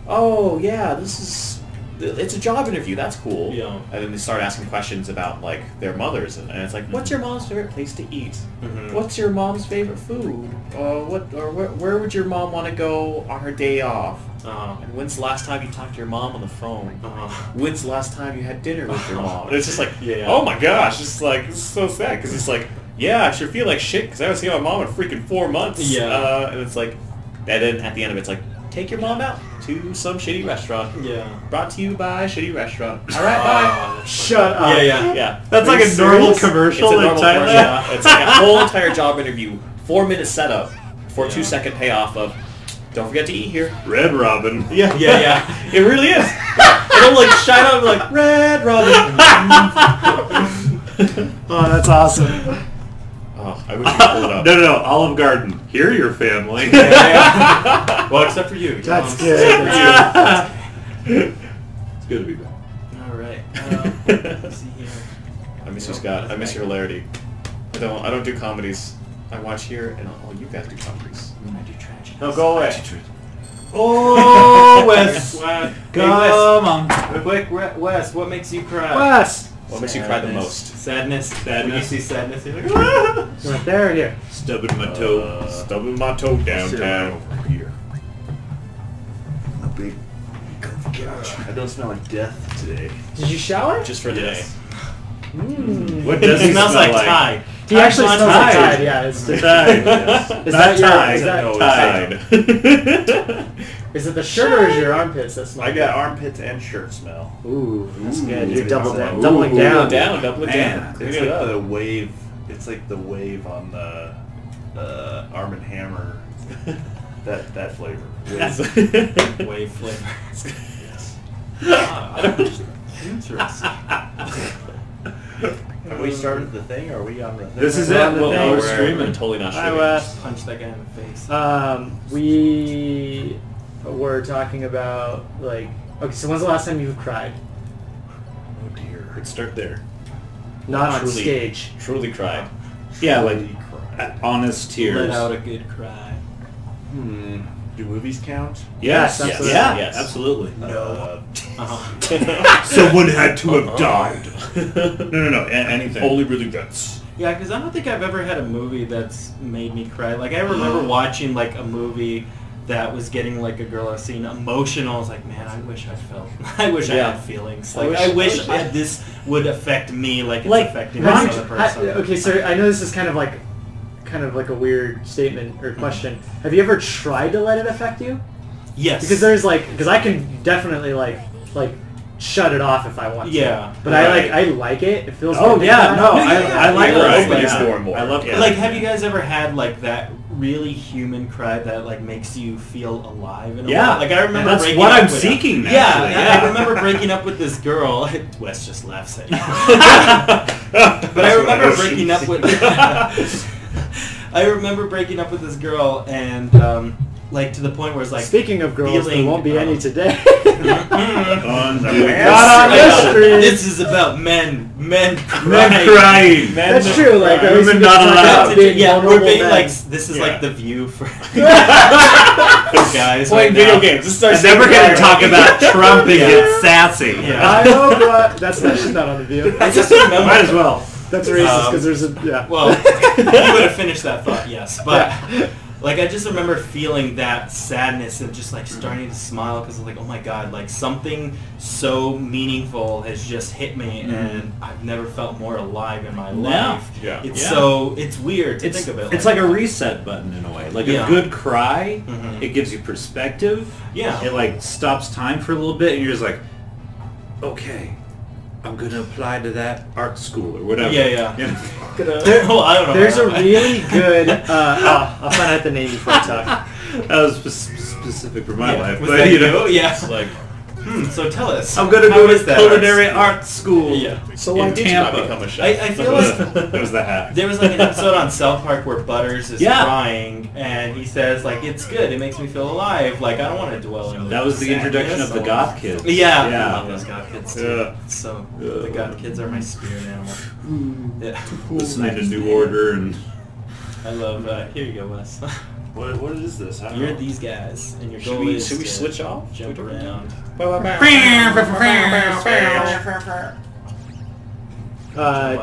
oh yeah, this is it's a job interview. That's cool. Yeah. And then they start asking questions about like their mothers, and it's like, what's your mom's favorite place to eat? Mhm. What's your mom's favorite food? Where would your mom want to go on her day off? And when's the last time you talked to your mom on the phone? When's the last time you had dinner with your mom? And it's just like, oh my gosh, it's like it's so sad because it's like, yeah, I sure feel like shit because I haven't seen my mom in freaking 4 months. Yeah. And it's like, and then at the end of it, it's like, take your mom out to some shitty restaurant. Yeah. Brought to you by a shitty restaurant. All right, bye. Shut up. Yeah. That's Are like you a normal serious? commercial It's a in normal Thailand. yeah. It's like a whole entire job interview, 4-minute setup for a 2-second payoff of, don't forget to eat here. Red Robin. Yeah. It really is. And I'm like, shine out, I'm like, Red Robin. Oh, that's awesome. Oh, I wish you could pull it up. No, Olive Garden. Here, your family. Well, except for you. Your That's mom's- good. It's good to be back. All right. Let's see here. I miss you, Scott. I miss your hilarity. I don't do comedies. I watch here, and you guys do comedies. I do tragedy. No, go away. Oh, Wes. Come on. Quick, Wes. What makes you cry? Wes! What makes you cry the most? Sadness. When you see sadness, you're like, You want there or here? Stubbing my toe. Stubbing my toe downtown. Over here. A big comfy couch. I don't smell like death today. Did you shower? Just for today. What does it it smells smell like Tide. He actually Tide's smells not like Tide. Tide, yeah. It's Tide. Is Not that your- Tide. is that- No, Tide. Is it the shirt or is it your armpits that smell? I got armpits and shirt smell. Ooh, that's good. Ooh. You're doubling Ooh. doubling down. Double it Man, down. it's Clean it like up. the wave. It's like the wave on the Arm and Hammer. that flavor. Wave flavor. Interesting. Have we started the thing? Or are we on the thing? This is We're it. on the Well, thing. we're We're streaming. totally not Hi, streaming. Wes. Punch that guy in the face. We were talking about, like, okay, so when's the last time you've cried? Oh dear. Let's start there. Not on Truly. stage. Truly cried. Yeah, like honest Let tears. out a good cry. Do movies count? Yes, Yes, absolutely. yeah, Yes. absolutely. Uh-huh. Someone had to have died. No, anything. Only really guts. Yeah, because I don't think I've ever had a movie that's made me cry. Like, I remember watching, like, a movie that was getting, like, a girl I've seen emotional. I was like, man, I wish I felt... I wish I had feelings. Like, I wish this would affect me like it's affecting this other person. Okay, so I know this is kind of like a weird statement or question. Have you ever tried to let it affect you? Yes. Because because I can definitely like shut it off if I want to. Yeah. But Right. I like it. It feels Oh good. yeah, no, Yeah, I like You're that. opening Yeah. this more and more. I love Yeah. that. Like, have you guys ever had, like, that really human cry that, like, makes you feel alive in a Yeah. way? Like, I remember That's breaking what up I'm with seeking, Yeah, actually, yeah. I remember breaking up with this girl. Wes just laughs at you. But I remember breaking up with... I remember breaking up with this girl and, like, to the point where it's like... Speaking of girls, there feeling, won't be any today. On the Not on this stream. This is about men. Men crying. Men crying. That's true. Like at least Women we get to not talk allowed. about being Yeah, we're vulnerable being men. like, this is Yeah. like the view for guys Playing right video now. games. This starts And then we're getting gonna talk crying. about Trump and get sassy. Yeah. I hope that's not on the view. I just remember. Might as well. That's racist because there's a yeah. Well, you would have finished that thought, yes. But, like, I just remember feeling that sadness and just, like, starting to smile because I was like, oh my god, like, something so meaningful has just hit me and I've never felt more alive in my life. Yeah. It's Yeah. so, it's weird to It's think of it it's like a reset button in a way. Like Yeah. a good cry, Mhm. it gives you perspective. Yeah. It like stops time for a little bit, and you're just like, okay, I'm gonna apply to that art school or whatever. Yeah. You know? Well, I don't know. There's a really good. I'll find out the name before I talk. That was specific for my life, Was but that you know, you? Yeah. It's like, So tell us. I'm gonna How go is to that culinary art art school. Yeah. so why in did you not Tampa. become a chef? I feel like That was the hat. there was like an episode on South Park where Butters is Yeah. crying and he says like it's good, it makes me feel alive. Like I don't want to dwell in. That was the introduction of the sadness. goth kids. Yeah, I Yeah. love those goth kids too. Yeah. So the goth kids are my spirit animal. Yeah. Listening to New Order and I love. Here you go, Wes. What is this? I don't You're know. these guys, and your Should goal we is to switch off? jump around.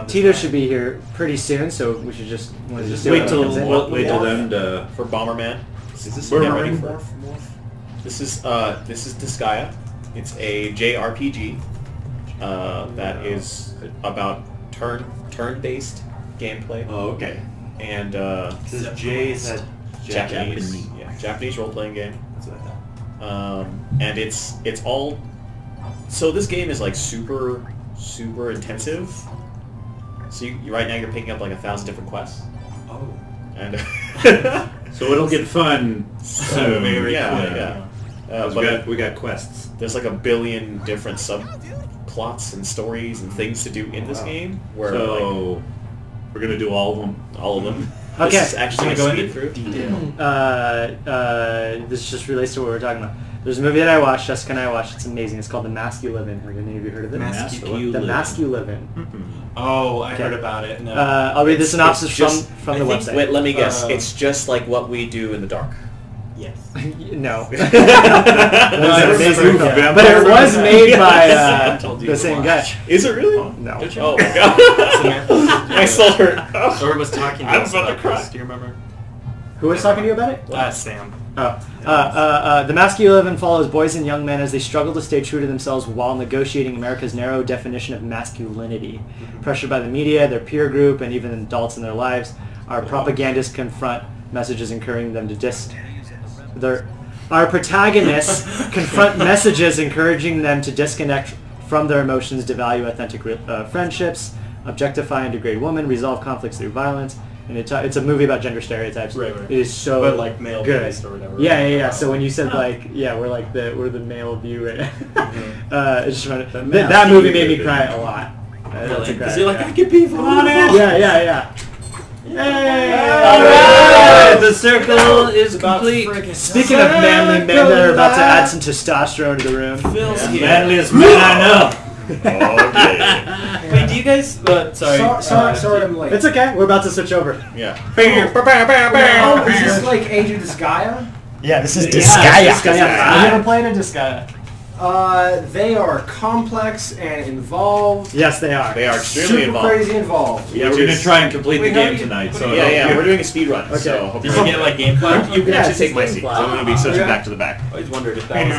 Tito should be here pretty soon, so we should just want to just do Wait it till when he comes in. wait till then to. For Bomberman. Is this Get a ready morph? for This is Disgaea. It's a JRPG that is about turn-based gameplay. Oh, okay. And Says J is that Japanese. Yeah, Japanese role-playing game. That's what I thought. And it's all. So this game is like super intensive. So right now you're picking up like 1,000 different quests. Oh. And So it'll get fun soon. yeah. We got quests. There's like 1 billion different subplots and stories and things to do in this game. Where So we're gonna do all of them. all of them. Okay. This is actually Go a speed into through. detail. This just relates to what we were talking about. There's a movie that I watched, Jessica and I watched. It's amazing. It's called The Mask You Live In. Have any of you heard of it? Mask The You Live Mask You Live In. Oh, I Okay. heard about it. No. I'll read the synopsis It's just- from the I think- website. Wait, let me guess. Uh, It's just like what we do in the dark. yes. No. I That's amazing. remember that. But it was made by I told you the to same watch. guy. Is it really? No. Don't you? Oh my god. I saw her. Or was talking to I'm us about to about cry. this. Do you remember? Who was talking to you about it? Sam. The Mask You Live In follows boys and young men as they struggle to stay true to themselves while negotiating America's narrow definition of masculinity. Pressured by the media, their peer group, and even adults in their lives, our propagandists confront messages encouraging them to Our protagonists confront messages encouraging them to disconnect from their emotions, devalue authentic friendships, objectify and degrade women, resolve conflicts through violence. And it's a movie about gender stereotypes. Right. It is so But like male good. based or whatever. Yeah. So when you said we're the male view right it's just funny. male That movie view, made me baby. cry a lot. That's a Because cry, you're like, yeah. I could be on it. Yeah. Hey! Alright, the circle is complete. Speaking of manly men that are about to add some testosterone to the room. Phil's here. Manliest man I know. Okay. Wait, do you guys? Sorry. Sorry, I'm late. It's okay. We're about to switch over. Yeah. Oh, is this like Age of Disgaea? Yeah, this is Disgaea. Disgaea. Have you ever played a Disgaea? They are complex and involved. Yes, they are. They are extremely Super involved. crazy involved. Yeah, we're gonna try and complete the Wait, how game do you- tonight. So Yeah, we're doing a speed run. Okay. So hope Did you get like game plan? you can Yeah, actually it's take my game seat. plan. So I'm going to be switching Okay. back to the back. I always wondered if that was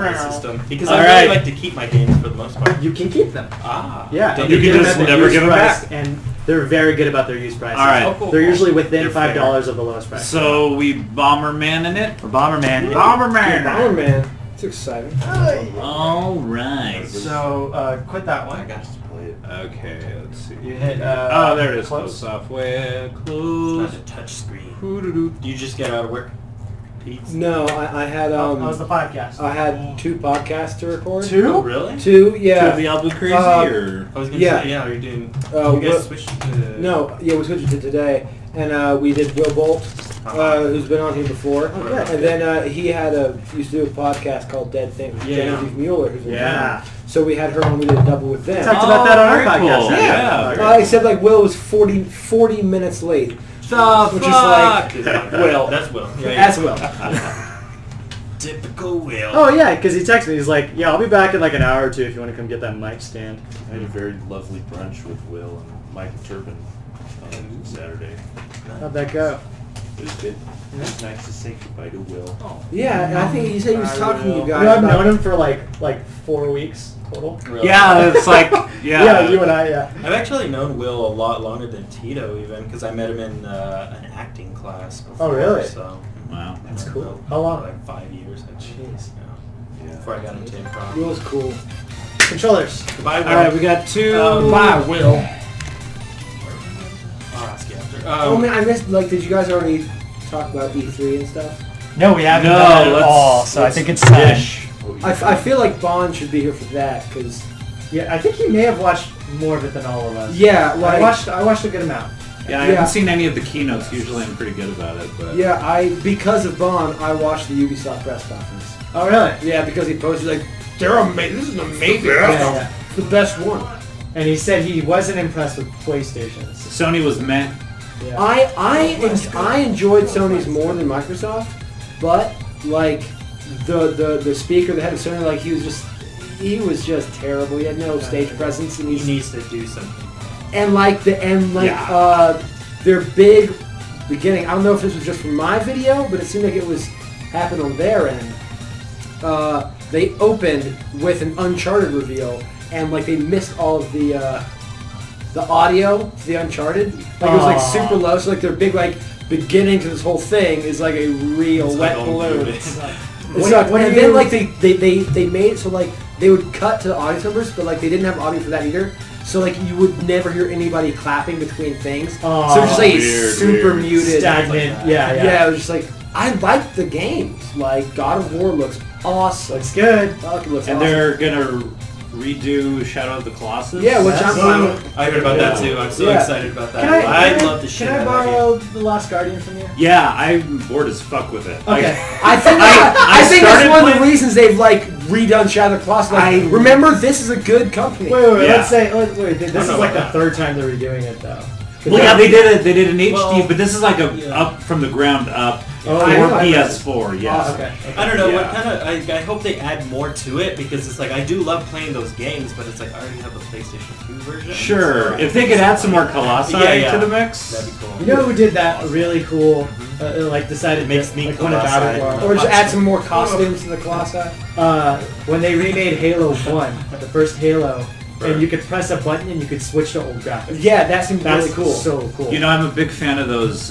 like a system. Because All I right. really like to keep my games for the most part. You can keep them. Ah. Yeah, Don't and you you can get just them at the never used give them price, back. and they're very good about their used prices. All right. Oh, cool. They're usually within They're $5 of the lowest price. So we Bomberman in it. For Bomberman. Bomberman. It's exciting. All right. So quit that I one. got to play it. Okay, let's see. You hit. Oh, there it is. Close. Close software. It's Close. not a touch screen. Do you just get out of work? Pete? No, I had How was the podcast? I had 2 podcasts to record. Oh, Two? really? 2, yeah. Two of the Albu Crazy or I was gonna Yeah. say, yeah, you're doing. Oh, you guys well- switched to. No, yeah, we switched it to today, and we did Will Bolt, who's been on here before, Oh, good. and then he used to do a podcast called Dead Things with Yeah. Genevieve Mueller, who's in Yeah. town. So we had her on. We did a double with them. Talked about that on our very podcast. cool. Yeah. Yeah. I said like Will was 40 minutes late. The Which is like Will. That's Will. As well. Typical Will. Oh yeah, because he texted me. He's like, "Yeah, I'll be back in like an hour or two if you want to come get that mic stand." I had a very lovely brunch with Will and Michael Turpin on Saturday. How'd that go? It was good. It was nice to say goodbye to Will. Yeah, and I think he said he was talking to you You guys. know, I've about- known him for like 4 weeks total. Really? Yeah, it's like Yeah, you and I. Yeah. I've actually known Will a lot longer than Tito even, because I met him in an acting class before. Oh, really? So Wow. That's cool. Will How long? for like 5 years. Jeez. Yeah. Before I got into improv. Will's cool. Controllers. Goodbye, Will. All right, we got 2. Bye, Will. I'll ask you after. Oh man, I missed. Like, did you guys already talk about E3 and stuff? No, we haven't No, done it at let's- all. So I think it's Dish. I feel like Bond should be here for that because Yeah, I think he may have watched more of it than all of us. yeah, like I watched a good amount. Yeah, I Yeah. haven't seen any of the keynotes. Usually I'm pretty good about it, but yeah, because of Bond, I watched the Ubisoft press conference. Oh really? Yeah, because he posted like they're amazing. This is an amazing. Yeah. It's the best one. And he said he wasn't impressed with PlayStations. Sony was meh. Yeah. I enjoyed Sony's more than Microsoft, but like the speaker, the head of Sony, like he was just terrible. He had no stage presence, and He needs to do something. and their big beginning. I don't know if this was just from my video, but it seemed like it was happened on their end. They opened with an Uncharted reveal, and like they missed all of the audio to the Uncharted. Like it was like super low, so like their big like beginning to this whole thing is like a real It's wet like balloon. all It sucked. What And do then you- like they made it so like they would cut to the audience numbers, but like they didn't have audio for that either. So like you would never hear anybody clapping between things. So it was just like super muted. Stagnant. Yeah. Yeah, it was just like I liked the games. Like God of War looks awesome. Looks good. Fuck, it looks And awesome. they're gonna redo Shadow of the Colossus. Yeah, which That's I'm I heard about that too. I'm so Yeah. excited about that. Can I love the shit Can I out of that game. borrow The Last Guardian from you? Yeah, I'm bored as fuck with it. Okay. I think I think that's started one of the playing- reasons they've like redone Shadow of the Colossus. Like, remember, this is a good company. Wait. Yeah. Let's say. Wait. This is know like the about third time they're redoing it, though. Well, yeah, they did it. They did an HD, Well, but this is like a yeah. up from the ground up Oh, for I know, I know. PS4. Yes. Oh, okay. I don't know Yeah. what kind of. I hope they add more to it because it's like I do love playing those games, but it's like I already have the PlayStation 2 version. Sure. so If they could add some more Colossi Yeah. to the mix. that'd be cool. You know who did that really cool? Like decided Makes to, me like, went about it Colossi. well. Or just add some more costumes to the Colossi. When they remade Halo 1, the first Halo, and you could press a button and you could switch to old graphics. Yeah, that seemed That's really cool. So cool. You know, I'm a big fan of those,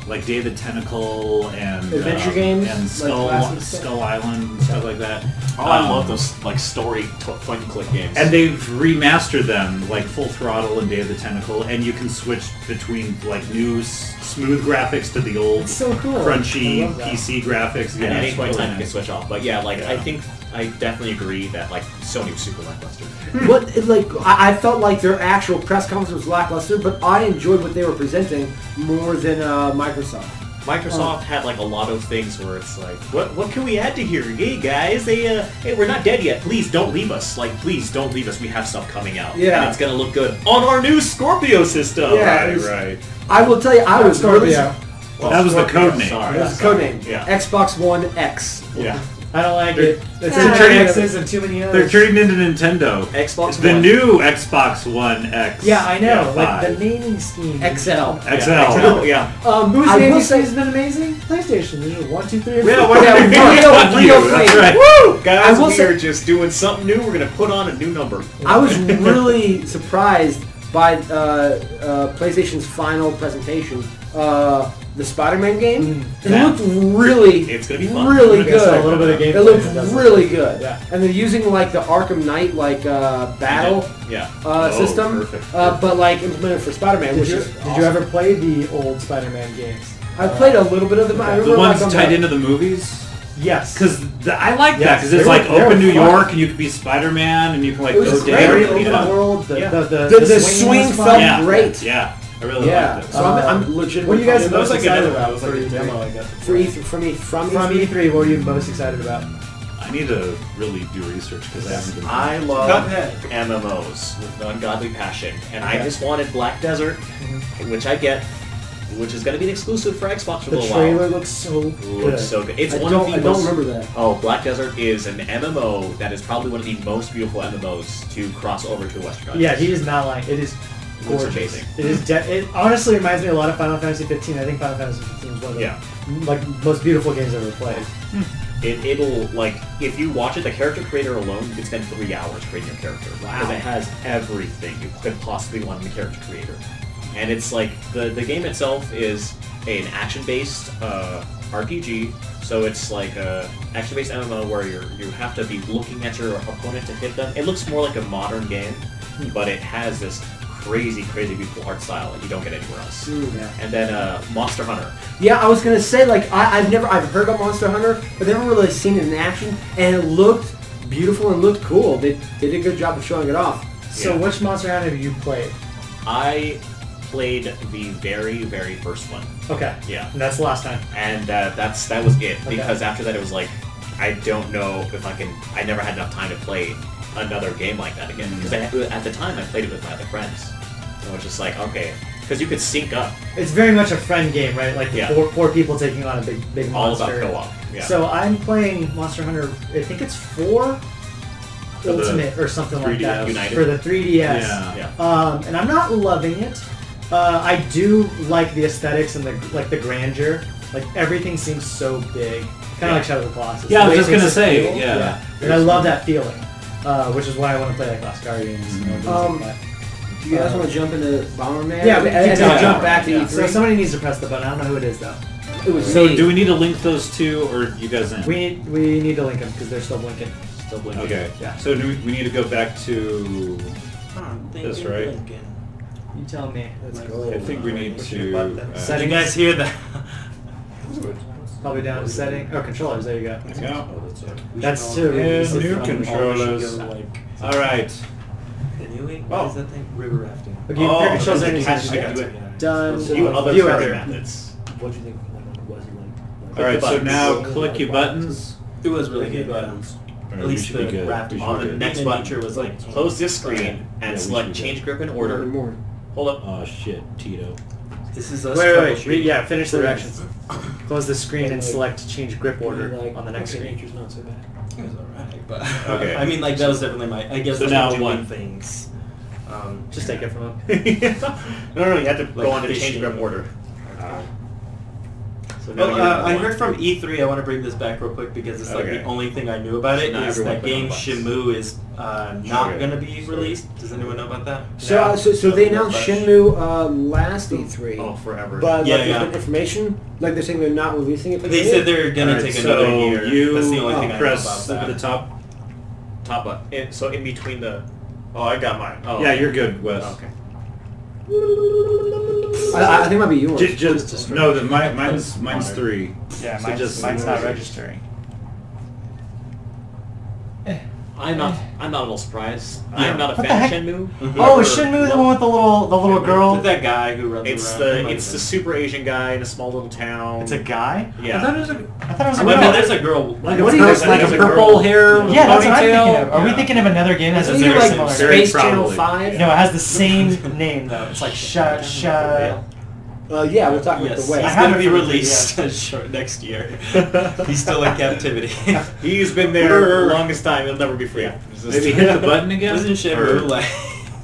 like Day of the Tentacle and Adventure games, and like Skull, classic stuff. Skull Island and stuff like that. Oh, I love those like story point and click games. And they've remastered them like Full Throttle and Day of the Tentacle, and you can switch between like new smooth graphics to the old It's so cool. crunchy I love that. PC graphics. at Yeah, any it's point in really time you can nice. switch off. But yeah, like Yeah. I think I definitely agree that like Sony was super lackluster. But like I felt like their actual press conference was lackluster, but I enjoyed what they were presenting more than Microsoft. Microsoft had like a lot of things where it's like, what can we add to here? Hey guys, hey we're not dead yet. Please don't leave us. Like please don't leave us. We have stuff coming out. Yeah. And it's gonna look good on our new Scorpio system. Yeah, Right, it's- right. I will tell you, I was really. Scorpio. Well, That was the Scorpio, code name. Sorry. That's the code name. Yeah. Xbox One X. Yeah. I don't like it. It's Yeah. too many X's and too many O's. They're turning into Nintendo. Xbox The One. new Xbox One X. Yeah, I know. Like five. the naming scheme. XL. XL. Yeah, yeah. Whose I naming will scheme say, has been amazing? PlayStation. There's just 1, 2, 3, and Yeah, 4. what Yeah, real That's clean. right. Woo! Guys, I will we say- are just doing something new. We're gonna put on a new number. I was really surprised by PlayStation's final presentation. The Spider-Man game. It Yeah. looked really, It's gonna be fun. really I guess good. a little bit of gameplay It looked does look really good. good. Yeah. And they're using like the Arkham Knight like battle Yeah. system, perfect. but like implemented for Spider-Man, which is Did you ever play the old Spider-Man games? I played a little bit of them. I The remember ones like, on tied the- into the movies? Yes. Because I like that, Yes, because they it's were- like they were open New fun. York, and you can be Spider-Man, and you can like It was go great. very down. open Yeah. world. The, Yeah. The swing was fun. felt Yeah. great. Yeah, I really Yeah, liked it. so I'm legitimately. What are you guys That was most like excited another- about that was like for a E3? demo, I guess. For E3, from From E3, what are you most excited about? I need to really do research, because I haven't been... I love Cuphead. MMOs with ungodly passion, and I Okay. just wanted Black Desert, which I get, which is going to be an exclusive for Xbox for a The little trailer while. looks so good. Looks so good. It's I one don't, of the I don't most. remember that. Oh, Black Desert is an MMO that is probably one of the most beautiful MMOs to cross over to Western audience. Yeah, he is not lying. It is Looks gorgeous. amazing. It is. It honestly reminds me a lot of Final Fantasy 15. I think Final Fantasy 15 is one of the Yeah. like most beautiful games I've ever played. It'll, like, if you watch it, the character creator alone, you can spend 3 hours creating your character. Because it has everything you could possibly want in a character creator. And it's like, the game itself is an action-based RPG, so it's like a action-based MMO where you have to be looking at your opponent to hit them. It looks more like a modern game, but it has this crazy, crazy beautiful art style that you don't get anywhere else. Yeah. And then Monster Hunter. Yeah, I was gonna say like I've heard of Monster Hunter, but never really seen it in action, and it looked beautiful and looked cool. They did a good job of showing it off. So, Yeah. which Monster Hunter have you played? I played the very, very first one. Okay. Yeah. And that's the last time. And that was it. Okay. Because after that, it was like, I don't know if I can. I never had enough time to play another game like that again. Because at the time, I played it with my other friends. So it was just like, okay, Because you could sync up. It's very much a friend game, right? Like Yeah. four people taking on a big All monster. about co-op. Yeah. So I'm playing Monster Hunter. I think it's 4 For the Ultimate or something like 3DS. that United. for the 3DS. Yeah. And I'm not loving it. I do like the aesthetics and the grandeur. Like everything seems so big, kind of like Shadow of the Colossus. Yeah, I The was way just it gonna makes it say, feel, yeah. And I love that feeling, which is why I want to play like Last Guardians. You know, things like that. Do you guys want to jump into Bomberman? Yeah, we and keep then talking jump about back to it. E3. So somebody needs to press the button. I don't know who it is though. It was So me. do we need to link those two, or you guys in? We need to link them because they're still blinking. Still blinking. Okay. Yeah. So do we need to go back to? That's right. You tell me. Let's go. I think we need to. Did you Settings. guys hear that? Probably down to setting. Oh, controllers. There you go. Yeah. That's too. Yeah, easy. new controllers. All right. Canoeing? Oh. What is that thing? River rafting. Okay, your controls are the in catch- your I got setting. it. Done. View other View starting other. methods. What do you think? Was it like? All right. the So buttons. now click your buttons. It was really good. Yeah. Or At we least should be the good. rafting We should On be the good. next the button, nature was like close this screen and we select should be change good. grip and order. More. Hold up. Oh shit, Tito. this is us. Wait. Yeah, finish the directions. Close the screen and select change grip order Like, on the next okay, screen. nature's not so bad. It was alright, but Okay. I mean, like that was definitely my. I guess So that's now doing what? things. Just take it from him. No, you have to Like go on to change fishing. grip order. So now Well, you're I heard from E3. I want to bring this back real quick because it's like Okay. the only thing I knew about it Not is everyone that put on game buttons. Shenmue is not Okay. going to be released. Does anyone know about that? So they announced Shenmue last E3. Oh, forever. But Yeah, like, there's yeah. been information, like they're saying they're not releasing it. For They the said year. they're going to Alright, take so another year. you That's the only thing I know press about that. the top. top button. So in between the. Oh, I got mine. Oh, Yeah, you're good, Wes. Oh, okay. I think it might be yours. Just no, mine's 3. Yeah, So just- mine's not registering. I'm not at all surprised. Yeah. I'm not a What fan of the heck? Shenmue. Oh, is Shenmue the one with the little girl? With that guy who runs It's around. the super Asian guy in a small little town. It's a guy. Yeah. I thought it was a Well, no, girl. there's a girl. Like, What a do you- like a there's a purple girl. hair. Yeah, that's what I'm ponytail. thinking of. Are we Yeah. thinking of another game that's It's very either like similar? Space Very Channel probably. 5. No, it has the same name though. It's like Yeah, we're talking Yes, about the way. he's I have going to it be for the released short next year. He's still in captivity. He's been there for the longest time. He'll never be free. Maybe hit the button again. Wasn't Shenmue like?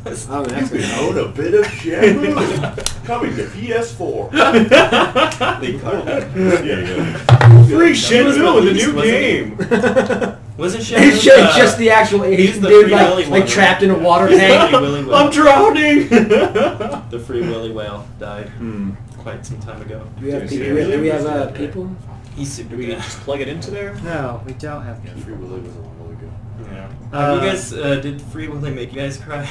Oh, that's You can own a bit of Shenmue. Coming to PS4. They caught that. There you go. Free Shenmue with a new game. Wasn't Shenmue? It's just the actual Asian the dude Free Willy one, like trapped right? in a water Free tank. Willy Whale. I'm drowning. The Free Willy Whale died quite some time ago. Do we have Seriously, people? really? Do we have people? He's super Do we good. just plug it into there? No, we don't have. Free Willy was a long way ago. Yeah. Have you guys did Free Willy make you guys cry?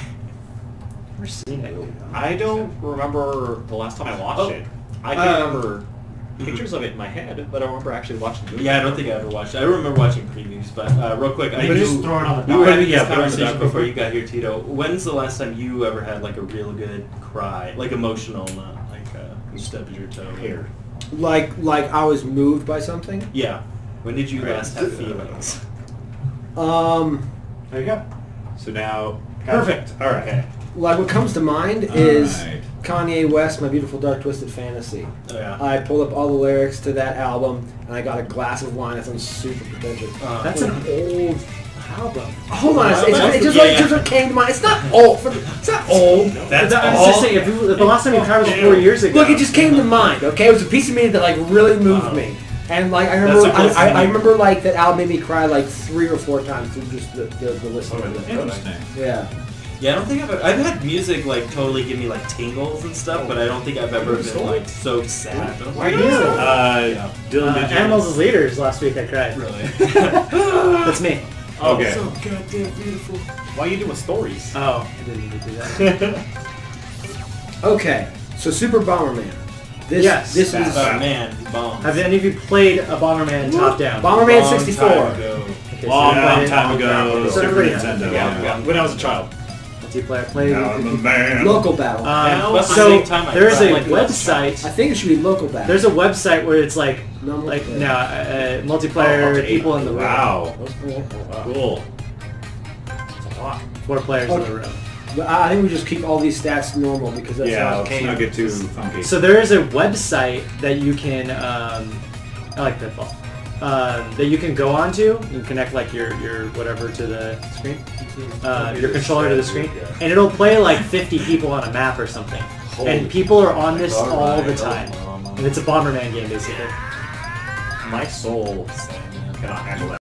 Never seen it. I don't remember the last time I watched it. I can remember pictures of it in my head, but I don't remember actually watching the movie. Yeah, I don't think I ever watched it. I remember watching previews, but real quick, I But just do. throw it on the We were dock. having Yeah, this put it on the conversation dock before before. you got here, Tito. When's the last time you ever had like a real good cry, like emotional, not like you stubbed your toe? Here. Like I was moved by something. Yeah. When did you last have feelings? There you go. So now, perfect. All right. Like what comes to mind is Alright. Kanye West, My Beautiful Dark Twisted Fantasy. Oh yeah. I pulled up all the lyrics to that album, and I got a glass of wine. That sounds super pretentious. That's an old album. Hold on, Well, it's just yeah, like yeah. just what came to mind. It's not old. It's not old. That's I was all. just saying, if the last time you cried was 4 years ago. Look, it just came to mind. Okay, it was a piece of me that like really moved me, and like I remember, That's a close I memory. remember like that album made me cry like 3 or 4 times through just the listening. of it. Interesting. Yeah. Yeah, I don't think I've had music like totally give me like tingles and stuff, but I don't think I've ever been like so sad. Why do you? Dylan, did you? Animals as Leaders last week I cried. Really? That's me. Okay. So goddamn beautiful. Why are you doing stories? Oh, I didn't need to do that. Okay, so Super Bomberman. This Yes. this is Oh man, bombs. Have any of you played a Bomberman top down? Bomberman Long 64. time ago. Okay, Long so you played time it. ago. So Super everybody has Nintendo. it. Yeah. When I was a child. Multiplayer played. Now I'm a man. Local battle. Now, at the So same time, I there's cried a like website. I think it should be local battle. There's a website where it's like No multiplayer. multiplayer Oh, up to people 8. in the room. Wow. Wow. Cool. That's a lot. 4 players in the Okay. room. But I think we just keep all these stats normal because that's Yeah, how it let's came. not get too funky. So there is a website that you can, I like Pitfall, that you can go onto. You can connect like your whatever to the screen, your controller to the screen, and it'll play like 50 people on a map or something. And people are on this all the time. And it's a Bomberman game basically. My soul cannot handle that.